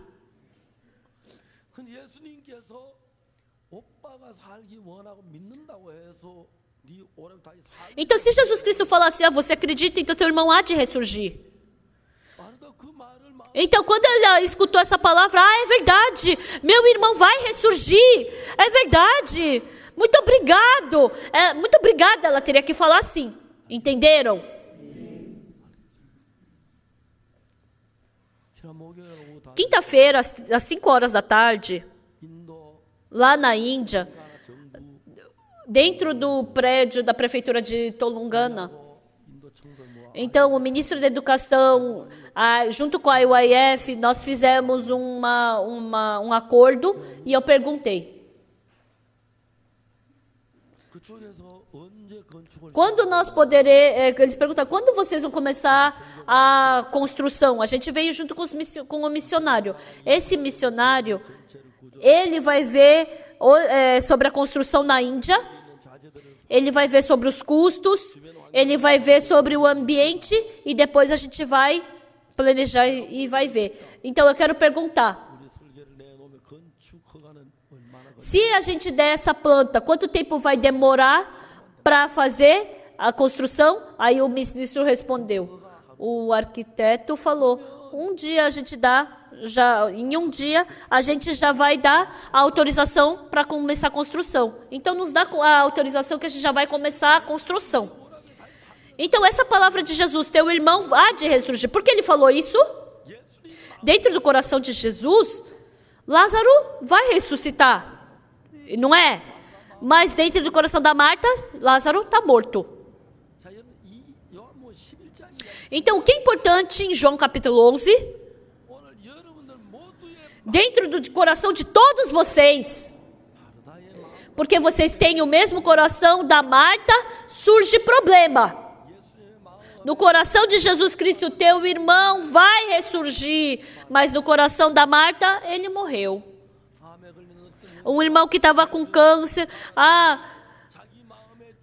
Então, se Jesus Cristo falasse, você acredita, então teu irmão há de ressurgir. Então, quando ela escutou essa palavra, é verdade, meu irmão vai ressurgir, é verdade, muito obrigado, muito obrigada, ela teria que falar assim, entenderam? Quinta-feira, às 5 horas da tarde, lá na Índia, dentro do prédio da prefeitura de Telangana. Então, o ministro da Educação, junto com a IYF, nós fizemos um acordo e eu perguntei: quando nós poderemos... Eles perguntaram, quando vocês vão começar a construção? A gente veio junto com o missionário. Esse missionário, ele vai ver sobre a construção na Índia, ele vai ver sobre os custos, ele vai ver sobre o ambiente e depois a gente vai planejar e vai ver. Então eu quero perguntar, se a gente der essa planta, quanto tempo vai demorar para fazer a construção? Aí o ministro respondeu, o arquiteto falou, um dia a gente dá, em um dia a gente já vai dar a autorização para começar a construção. Então nos dá a autorização que a gente já vai começar a construção. Então essa palavra de Jesus, teu irmão há de ressurgir. Por que ele falou isso? Dentro do coração de Jesus, Lázaro vai ressuscitar, não é? Mas dentro do coração da Marta, Lázaro está morto. Então o que é importante em João capítulo 11? Dentro do coração de todos vocês, porque vocês têm o mesmo coração da Marta, surge problema. No coração de Jesus Cristo, teu irmão vai ressurgir, mas no coração da Marta, ele morreu. Um irmão que estava com câncer,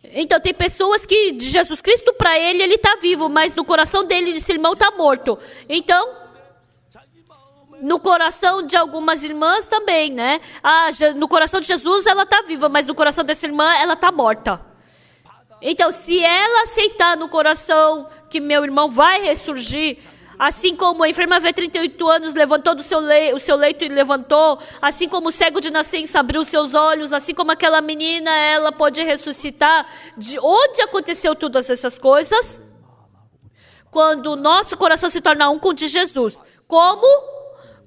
então tem pessoas que de Jesus Cristo para ele está vivo, mas no coração dele esse irmão está morto. Então, no coração de algumas irmãs também, né? No coração de Jesus ela está viva, mas no coração dessa irmã ela está morta. Então, se ela aceitar no coração que meu irmão vai ressurgir, assim como a enferma vê 38 anos levantou o seu leito e levantou, assim como o cego de nascença abriu seus olhos, assim como aquela menina, ela pode ressuscitar. De onde aconteceu todas essas coisas? Quando o nosso coração se torna um com o de Jesus. Como?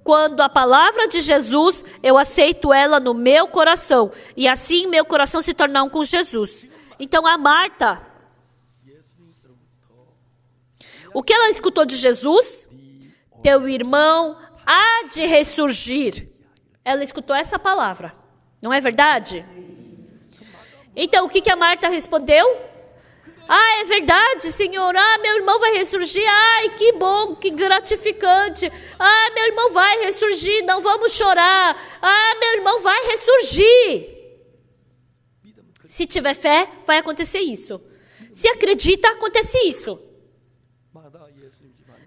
Quando a palavra de Jesus, eu aceito ela no meu coração. E assim meu coração se torna um com Jesus. Então a Marta, o que ela escutou de Jesus? Teu irmão há de ressurgir. Ela escutou essa palavra. Não é verdade? Então, o que a Marta respondeu? Ah, é verdade, Senhor. Ah, meu irmão vai ressurgir. Ai, que bom, que gratificante. Ah, meu irmão vai ressurgir, não vamos chorar. Ah, meu irmão vai ressurgir. Se tiver fé, vai acontecer isso. Se acredita, acontece isso.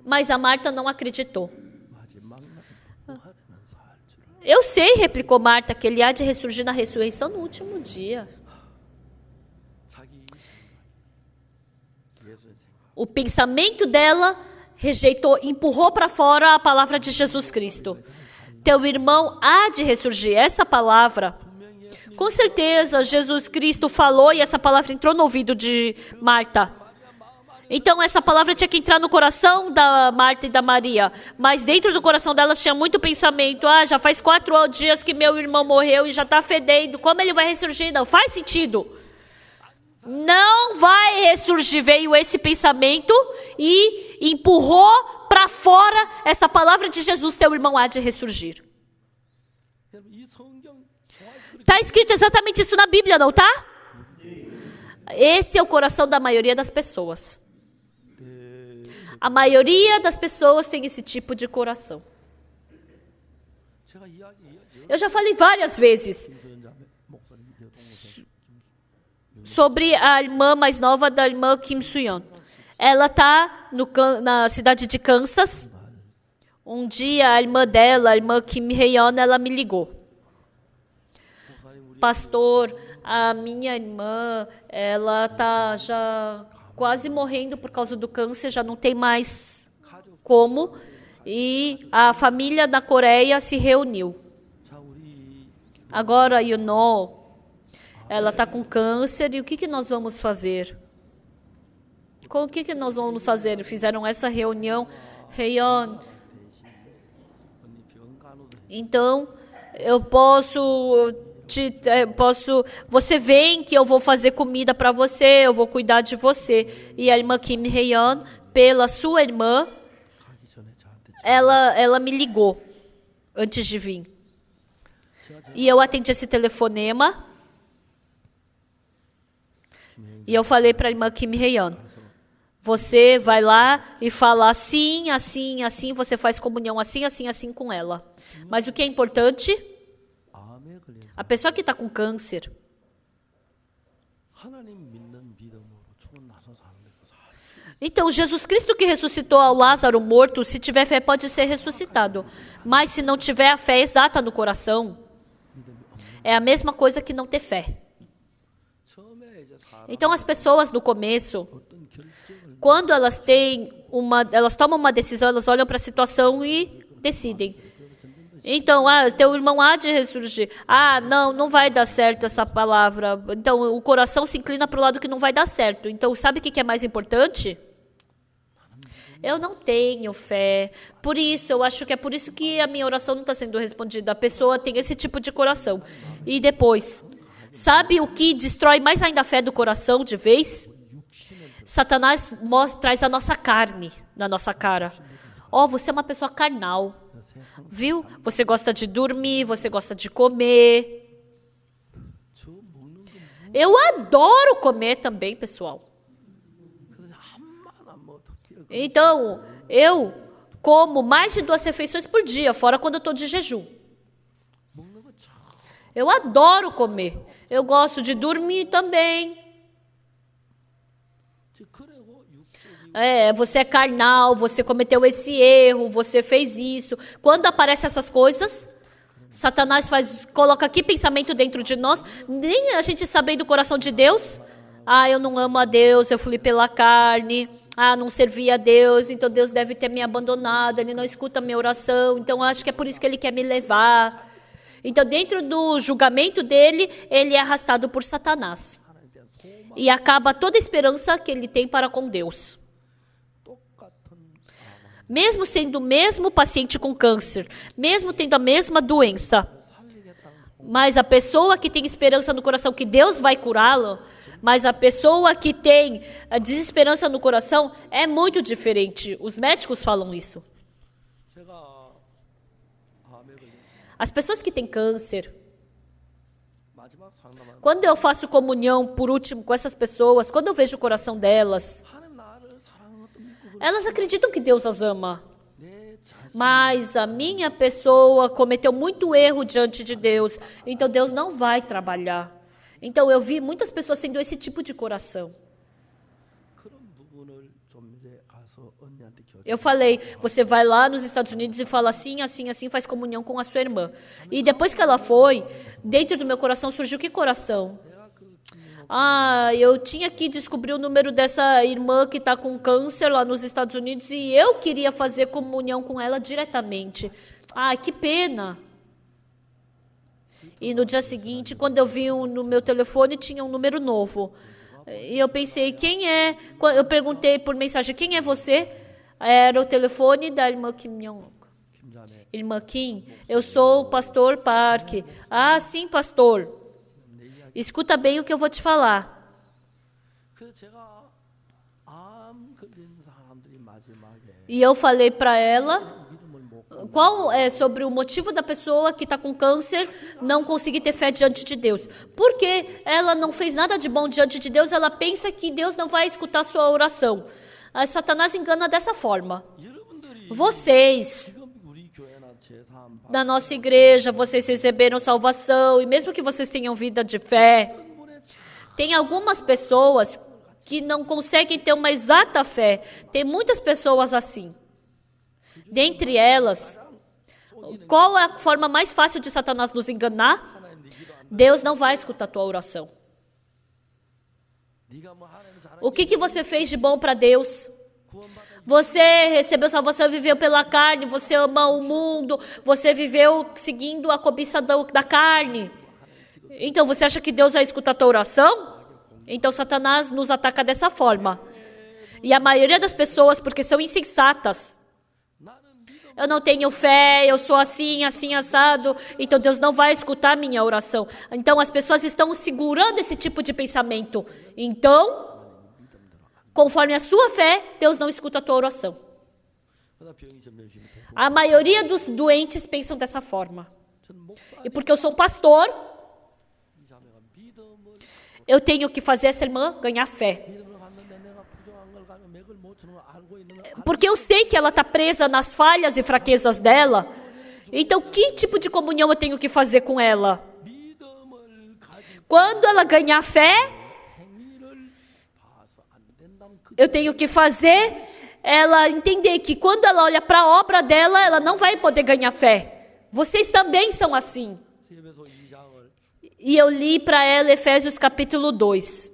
Mas a Marta não acreditou. Eu sei, replicou Marta, que ele há de ressurgir na ressurreição no último dia. O pensamento dela rejeitou, empurrou para fora a palavra de Jesus Cristo. Teu irmão há de ressurgir. Essa palavra, com certeza, Jesus Cristo falou e essa palavra entrou no ouvido de Marta. Então, essa palavra tinha que entrar no coração da Marta e da Maria. Mas dentro do coração delas tinha muito pensamento. Ah, já faz 4 dias que meu irmão morreu e já está fedendo. Como ele vai ressurgir? Não faz sentido. Não vai ressurgir. Veio esse pensamento e empurrou para fora essa palavra de Jesus. Teu irmão há de ressurgir. Está escrito exatamente isso na Bíblia, não tá? Esse é o coração da maioria das pessoas. A maioria das pessoas tem esse tipo de coração. Eu já falei várias vezes sobre a irmã mais nova da irmã Kim Soo-yeon. Ela está na cidade de Kansas. Um dia a irmã dela, a irmã Kim Hye-yeon, ela me ligou. Pastor, a minha irmã, ela está já quase morrendo por causa do câncer, já não tem mais como. E a família na Coreia se reuniu. Agora, ela está com câncer e o que nós vamos fazer? O que nós vamos fazer? Fizeram essa reunião. Hye-yeon, então, eu posso, você vem que eu vou fazer comida para você, eu vou cuidar de você. E a irmã Kim Hye-yeon, pela sua irmã, ela me ligou antes de vir. E eu atendi esse telefonema. E eu falei para a irmã Kim Hye-yeon, você vai lá e fala assim, assim, assim, você faz comunhão assim, assim, assim com ela. Mas o que é importante? A pessoa que está com câncer, então Jesus Cristo que ressuscitou ao Lázaro morto, se tiver fé pode ser ressuscitado. Mas se não tiver a fé exata no coração, é a mesma coisa que não ter fé. Então as pessoas no começo, quando elas tomam uma decisão, elas olham para a situação e decidem. Então, teu irmão há de ressurgir. Não vai dar certo essa palavra. Então, o coração se inclina para o lado que não vai dar certo. Então, sabe o que é mais importante? Eu não tenho fé. Por isso, eu acho que é por isso que a minha oração não está sendo respondida. A pessoa tem esse tipo de coração. E depois, sabe o que destrói mais ainda a fé do coração de vez? Satanás traz a nossa carne na nossa cara. Você é uma pessoa carnal. Viu? Você gosta de dormir, você gosta de comer. Eu adoro comer também, pessoal. Então, eu como mais de 2 refeições por dia, fora quando eu estou de jejum. Eu adoro comer. Eu gosto de dormir também. Você é carnal, você cometeu esse erro, você fez isso. Quando aparecem essas coisas, Satanás coloca aqui pensamento dentro de nós, nem a gente sabe do coração de Deus. Eu não amo a Deus, eu fui pela carne. Não servi a Deus, então Deus deve ter me abandonado, Ele não escuta a minha oração, então acho que é por isso que Ele quer me levar. Então, dentro do julgamento dele, ele é arrastado por Satanás. E acaba toda a esperança que ele tem para com Deus. Mesmo sendo o mesmo paciente com câncer, mesmo tendo a mesma doença, mas a pessoa que tem esperança no coração que Deus vai curá-lo, mas a pessoa que tem a desesperança no coração é muito diferente. Os médicos falam isso. As pessoas que têm câncer, Quando eu faço comunhão, por último, com essas pessoas, quando eu vejo o coração delas, elas acreditam que Deus as ama. Mas a minha pessoa cometeu muito erro diante de Deus. Então Deus não vai trabalhar. Então eu vi muitas pessoas tendo esse tipo de coração. Eu falei, você vai lá nos Estados Unidos e fala assim, assim, assim, faz comunhão com a sua irmã. E depois que ela foi, dentro do meu coração surgiu que coração? Eu tinha que descobrir o número dessa irmã que está com câncer lá nos Estados Unidos e eu queria fazer comunhão com ela diretamente. Que pena. E no dia seguinte, quando eu vi no meu telefone, tinha um número novo. E eu pensei, quem é? Eu perguntei por mensagem, quem é você? Era o telefone da irmã Kim Young. Irmã Kim, eu sou o pastor Park. Sim, pastor. Escuta bem o que eu vou te falar. E eu falei para ela qual é sobre o motivo da pessoa que está com câncer não conseguir ter fé diante de Deus. Porque ela não fez nada de bom diante de Deus, ela pensa que Deus não vai escutar sua oração. Satanás engana dessa forma. Vocês, da nossa igreja, vocês receberam salvação, e mesmo que vocês tenham vida de fé, tem algumas pessoas que não conseguem ter uma exata fé. Tem muitas pessoas assim. Dentre elas, qual é a forma mais fácil de Satanás nos enganar? Deus não vai escutar a tua oração. O que você fez de bom para Deus? Você recebeu salvação, viveu pela carne, você ama o mundo, você viveu seguindo a cobiça da carne. Então, você acha que Deus vai escutar a tua oração? Então, Satanás nos ataca dessa forma. E a maioria das pessoas, porque são insensatas, eu não tenho fé, eu sou assim, assim, assado, então Deus não vai escutar a minha oração. Então, as pessoas estão segurando esse tipo de pensamento. Então, conforme a sua fé, Deus não escuta a tua oração. A maioria dos doentes pensam dessa forma. E porque eu sou um pastor, eu tenho que fazer essa irmã ganhar fé. Porque eu sei que ela está presa nas falhas e fraquezas dela. Então, que tipo de comunhão eu tenho que fazer com ela? Quando ela ganhar fé, eu tenho que fazer ela entender que quando ela olha para a obra dela, ela não vai poder ganhar fé. Vocês também são assim. E eu li para ela Efésios capítulo 2.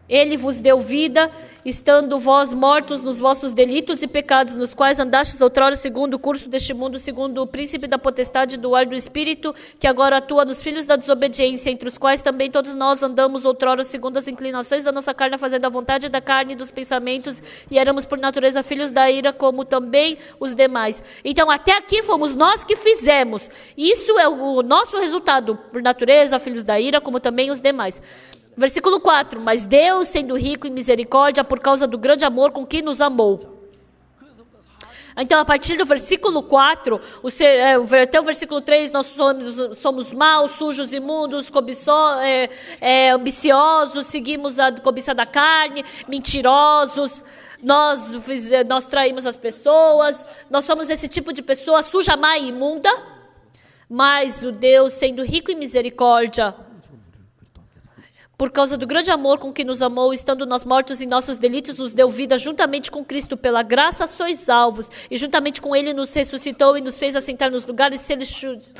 Ele vos deu vida, estando vós mortos nos vossos delitos e pecados, nos quais andastes outrora segundo o curso deste mundo, segundo o príncipe da potestade do ar do espírito, que agora atua nos filhos da desobediência, entre os quais também todos nós andamos outrora segundo as inclinações da nossa carne, fazendo a vontade da carne e dos pensamentos, e éramos por natureza filhos da ira, como também os demais. Então, até aqui fomos nós que fizemos. Isso é o nosso resultado, por natureza, filhos da ira, como também os demais. Versículo 4, mas Deus, sendo rico em misericórdia, por causa do grande amor com que nos amou. Então, a partir do versículo 4, até o versículo 3, nós somos maus, sujos, imundos, ambiciosos, seguimos a cobiça da carne, mentirosos, nós traímos as pessoas, nós somos esse tipo de pessoa suja, má e imunda, mas o Deus, sendo rico em misericórdia, por causa do grande amor com que nos amou, estando nós mortos em nossos delitos, nos deu vida juntamente com Cristo. Pela graça sois salvos. E juntamente com Ele nos ressuscitou e nos fez assentar nos lugares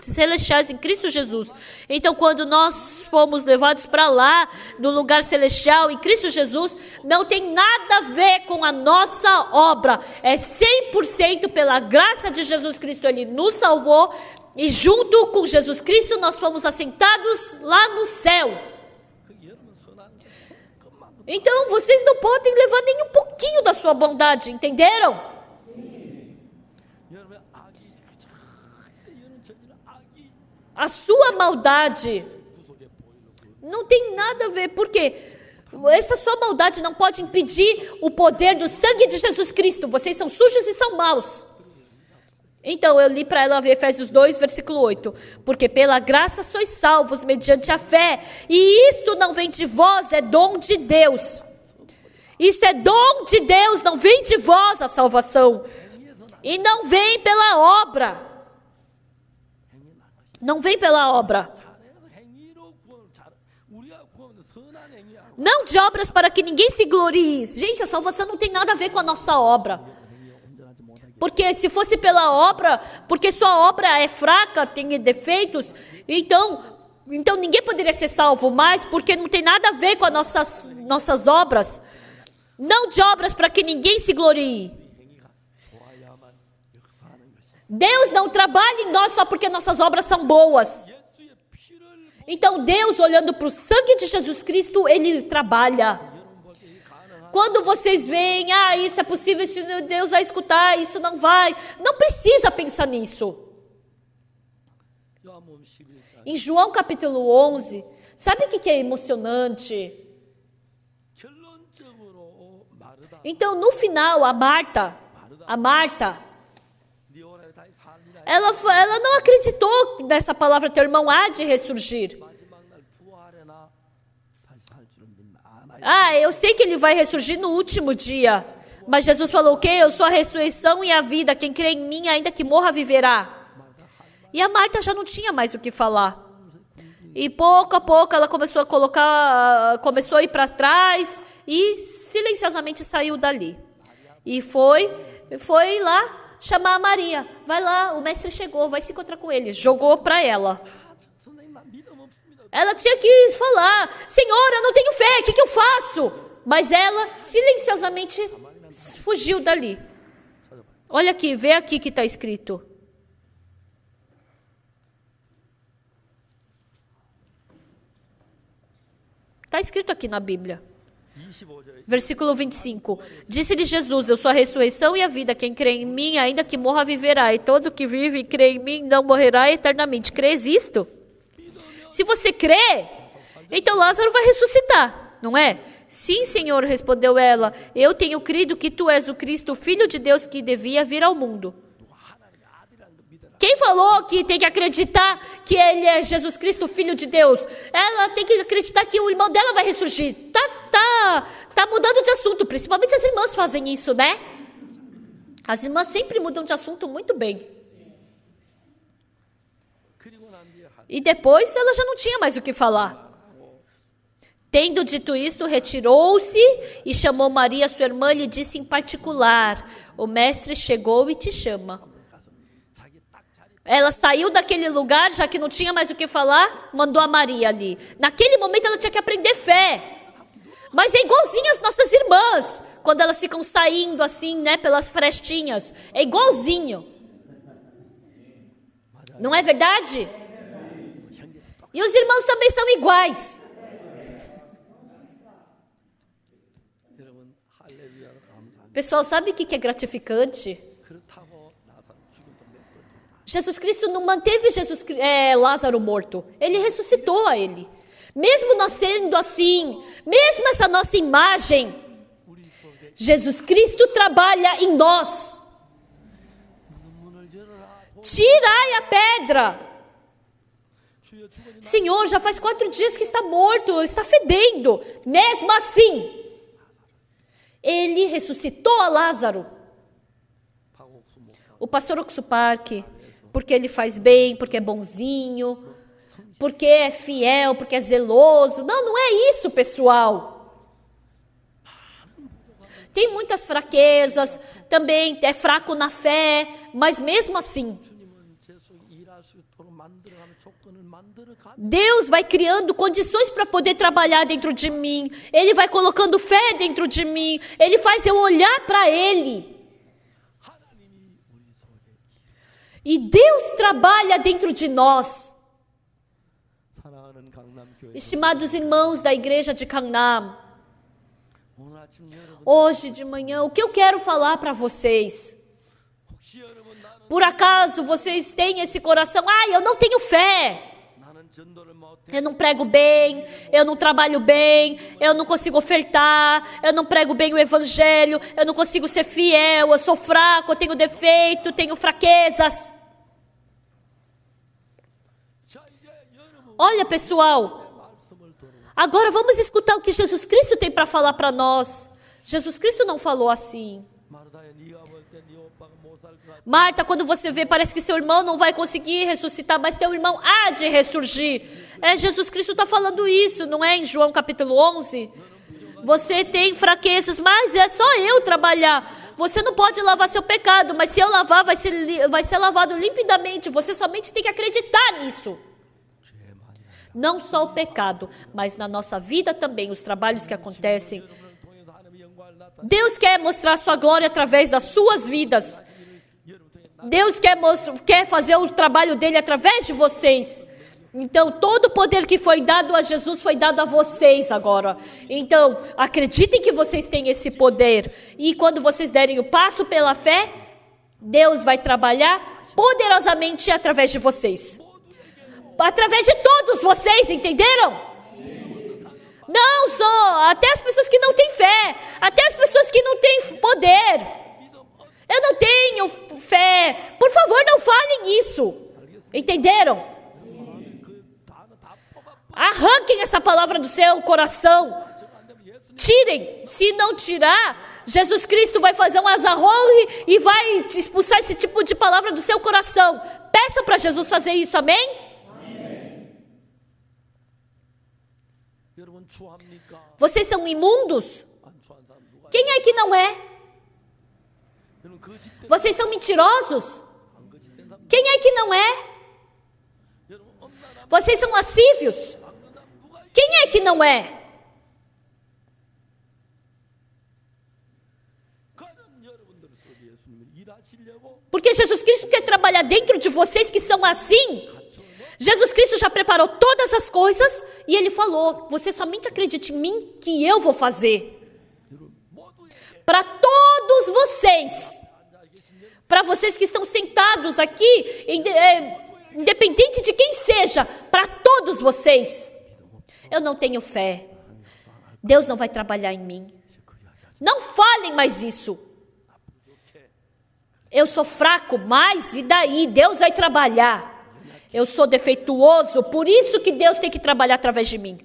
celestiais em Cristo Jesus. Então, quando nós fomos levados para lá, no lugar celestial, em Cristo Jesus, não tem nada a ver com a nossa obra. É 100% pela graça de Jesus Cristo. Ele nos salvou e junto com Jesus Cristo nós fomos assentados lá no céu. Então, vocês não podem levar nem um pouquinho da sua bondade, entenderam? A sua maldade não tem nada a ver, porque essa sua maldade não pode impedir o poder do sangue de Jesus Cristo. Vocês são sujos e são maus. Então, eu li para ela Efésios 2, versículo 8. Porque pela graça sois salvos mediante a fé. E isto não vem de vós, é dom de Deus. Isso é dom de Deus, não vem de vós a salvação. E não vem pela obra. Não vem pela obra. Não de obras para que ninguém se glorie. Gente, a salvação não tem nada a ver com a nossa obra. Porque se fosse pela obra, porque sua obra é fraca, tem defeitos, então ninguém poderia ser salvo mais, porque não tem nada a ver com as nossas obras. Não de obras para que ninguém se glorie. Deus não trabalha em nós só porque nossas obras são boas. Então Deus, olhando para o sangue de Jesus Cristo, Ele trabalha. Quando vocês veem, isso é possível, isso Deus vai escutar, isso não vai. Não precisa pensar nisso. Em João capítulo 11, sabe o que é emocionante? Então, no final, a Marta, ela não acreditou nessa palavra, teu irmão há de ressurgir. Eu sei que ele vai ressurgir no último dia. Mas Jesus falou o quê? Eu sou a ressurreição e a vida. Quem crê em mim, ainda que morra, viverá. E a Marta já não tinha mais o que falar. E pouco a pouco ela começou a ir para trás e silenciosamente saiu dali. E foi lá chamar a Maria. Vai lá, o mestre chegou, vai se encontrar com ele. Jogou para ela. Ela tinha que falar, Senhor, eu não tenho fé, o que eu faço? Mas ela silenciosamente fugiu dali. Olha aqui, vê aqui que está escrito. Está escrito aqui na Bíblia. Versículo 25. Disse-lhe Jesus, eu sou a ressurreição e a vida. Quem crê em mim, ainda que morra, viverá. E todo que vive e crê em mim não morrerá eternamente. Crês isto? Se você crê, então Lázaro vai ressuscitar, não é? Sim, Senhor, respondeu ela. Eu tenho crido que tu és o Cristo, o Filho de Deus que devia vir ao mundo. Quem falou que tem que acreditar que ele é Jesus Cristo, Filho de Deus? Ela tem que acreditar que o irmão dela vai ressurgir. Tá mudando de assunto, principalmente as irmãs fazem isso, né? As irmãs sempre mudam de assunto muito bem. E depois ela já não tinha mais o que falar. Tendo dito isto, retirou-se e chamou Maria, sua irmã, e lhe disse em particular, o mestre chegou e te chama. Ela saiu daquele lugar, já que não tinha mais o que falar, mandou a Maria ali. Naquele momento ela tinha que aprender fé. Mas é igualzinho as nossas irmãs, quando elas ficam saindo assim, né, pelas frestinhas. É igualzinho. Não é verdade? E os irmãos também são iguais. Pessoal, sabe o que é gratificante? Jesus Cristo não manteve Lázaro morto. Ele ressuscitou a ele. Mesmo nós sendo assim, mesmo essa nossa imagem, Jesus Cristo trabalha em nós. Tirai a pedra. Senhor, já faz 4 dias que está morto, está fedendo. Mesmo assim, Ele ressuscitou a Lázaro. O pastor Oksupark, porque ele faz bem, porque é bonzinho, porque é fiel, porque é zeloso. Não é isso, pessoal. Tem muitas fraquezas, também é fraco na fé, mas mesmo assim, Deus vai criando condições para poder trabalhar dentro de mim. Ele vai colocando fé dentro de mim. Ele faz eu olhar para Ele. E Deus trabalha dentro de nós. Estimados irmãos da igreja de Gangnam, hoje de manhã, o que eu quero falar para vocês? Por acaso vocês têm esse coração, eu não tenho fé. Eu não prego bem, eu não trabalho bem, eu não consigo ofertar, eu não prego bem o evangelho, eu não consigo ser fiel, eu sou fraco, eu tenho defeito, tenho fraquezas. Olha, pessoal, agora vamos escutar o que Jesus Cristo tem para falar para nós. Jesus Cristo não falou assim. Marta, quando você vê, parece que seu irmão não vai conseguir ressuscitar, mas teu irmão há de ressurgir. Jesus Cristo está falando isso, não é? Em João capítulo 11. Você tem fraquezas, mas é só eu trabalhar. Você não pode lavar seu pecado, mas se eu lavar, vai ser lavado limpidamente. Você somente tem que acreditar nisso. Não só o pecado, mas na nossa vida também, os trabalhos que acontecem. Deus quer mostrar sua glória através das suas vidas. Deus quer fazer o trabalho dele através de vocês. Então, todo o poder que foi dado a Jesus foi dado a vocês agora. Então, acreditem que vocês têm esse poder. E quando vocês derem o passo pela fé, Deus vai trabalhar poderosamente através de vocês. Através de todos vocês, entenderam? Não só, até as pessoas que não têm fé, até as pessoas que não têm poder. Eu não tenho fé. Por favor, não falem isso. Entenderam? Arranquem essa palavra do seu coração. Tirem. Se não tirar, Jesus Cristo vai fazer um azarrole e vai expulsar esse tipo de palavra do seu coração. Peçam para Jesus fazer isso, amém? Vocês são imundos? Quem é que não é? Vocês são mentirosos? Quem é que não é? Vocês são lascívios? Quem é que não é? Porque Jesus Cristo quer trabalhar dentro de vocês que são assim. Jesus Cristo já preparou todas as coisas e Ele falou, você somente acredite em mim que eu vou fazer. Para todos vocês. Para vocês que estão sentados aqui, independente de quem seja, para todos vocês. Eu não tenho fé. Deus não vai trabalhar em mim. Não falem mais isso. Eu sou fraco, mas e daí? Deus vai trabalhar. Eu sou defeituoso, por isso que Deus tem que trabalhar através de mim.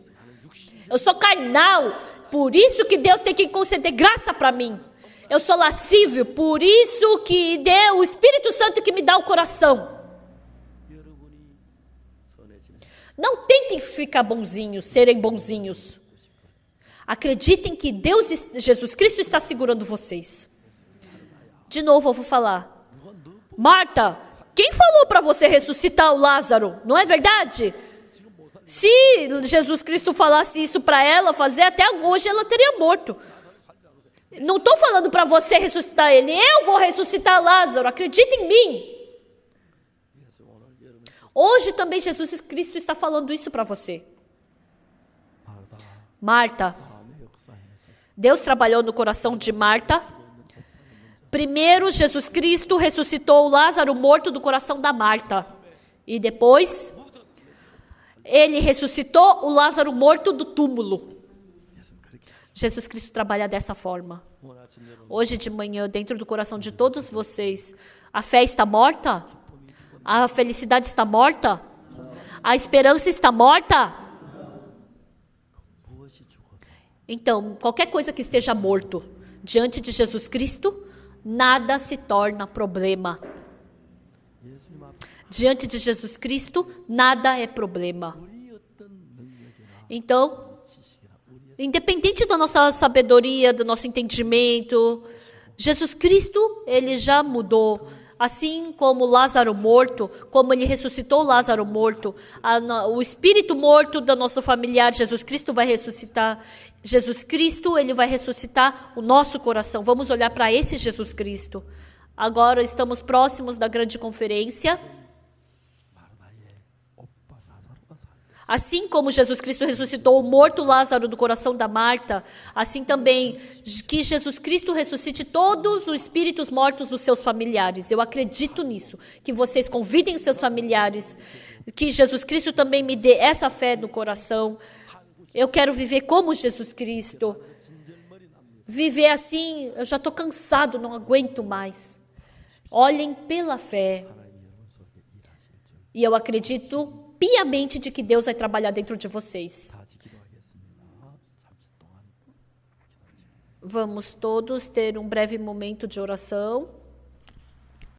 Eu sou carnal, por isso que Deus tem que conceder graça para mim. Eu sou lascívio, por isso que deu o Espírito Santo que me dá o coração. Não tentem ficar bonzinhos, serem bonzinhos. Acreditem que Deus, Jesus Cristo está segurando vocês. De novo eu vou falar. Marta, quem falou para você ressuscitar o Lázaro? Não é verdade? Se Jesus Cristo falasse isso para ela fazer, até hoje ela teria morto. Não estou falando para você ressuscitar ele. Eu vou ressuscitar Lázaro. Acredita em mim. Hoje também Jesus Cristo está falando isso para você. Marta. Deus trabalhou no coração de Marta. Primeiro, Jesus Cristo ressuscitou o Lázaro morto do coração da Marta. E depois, Ele ressuscitou o Lázaro morto do túmulo. Jesus Cristo trabalha dessa forma. Hoje de manhã, dentro do coração de todos vocês, a fé está morta? A felicidade está morta? A esperança está morta? Então, qualquer coisa que esteja morto diante de Jesus Cristo, nada se torna problema. Diante de Jesus Cristo, nada é problema. Então, independente da nossa sabedoria, do nosso entendimento, Jesus Cristo, Ele já mudou. Assim como Lázaro morto, como Ele ressuscitou Lázaro morto, o espírito morto do nosso familiar, Jesus Cristo vai ressuscitar. Jesus Cristo, Ele vai ressuscitar o nosso coração. Vamos olhar para esse Jesus Cristo. Agora estamos próximos da grande conferência. Assim como Jesus Cristo ressuscitou o morto Lázaro do coração da Marta, assim também que Jesus Cristo ressuscite todos os espíritos mortos dos seus familiares. Eu acredito nisso, que vocês convidem os seus familiares, que Jesus Cristo também me dê essa fé no coração. Eu quero viver como Jesus Cristo. Viver assim, eu já estou cansado, não aguento mais. Olhem pela fé. E eu acredito piamente de que Deus vai trabalhar dentro de vocês. Vamos todos ter um breve momento de oração.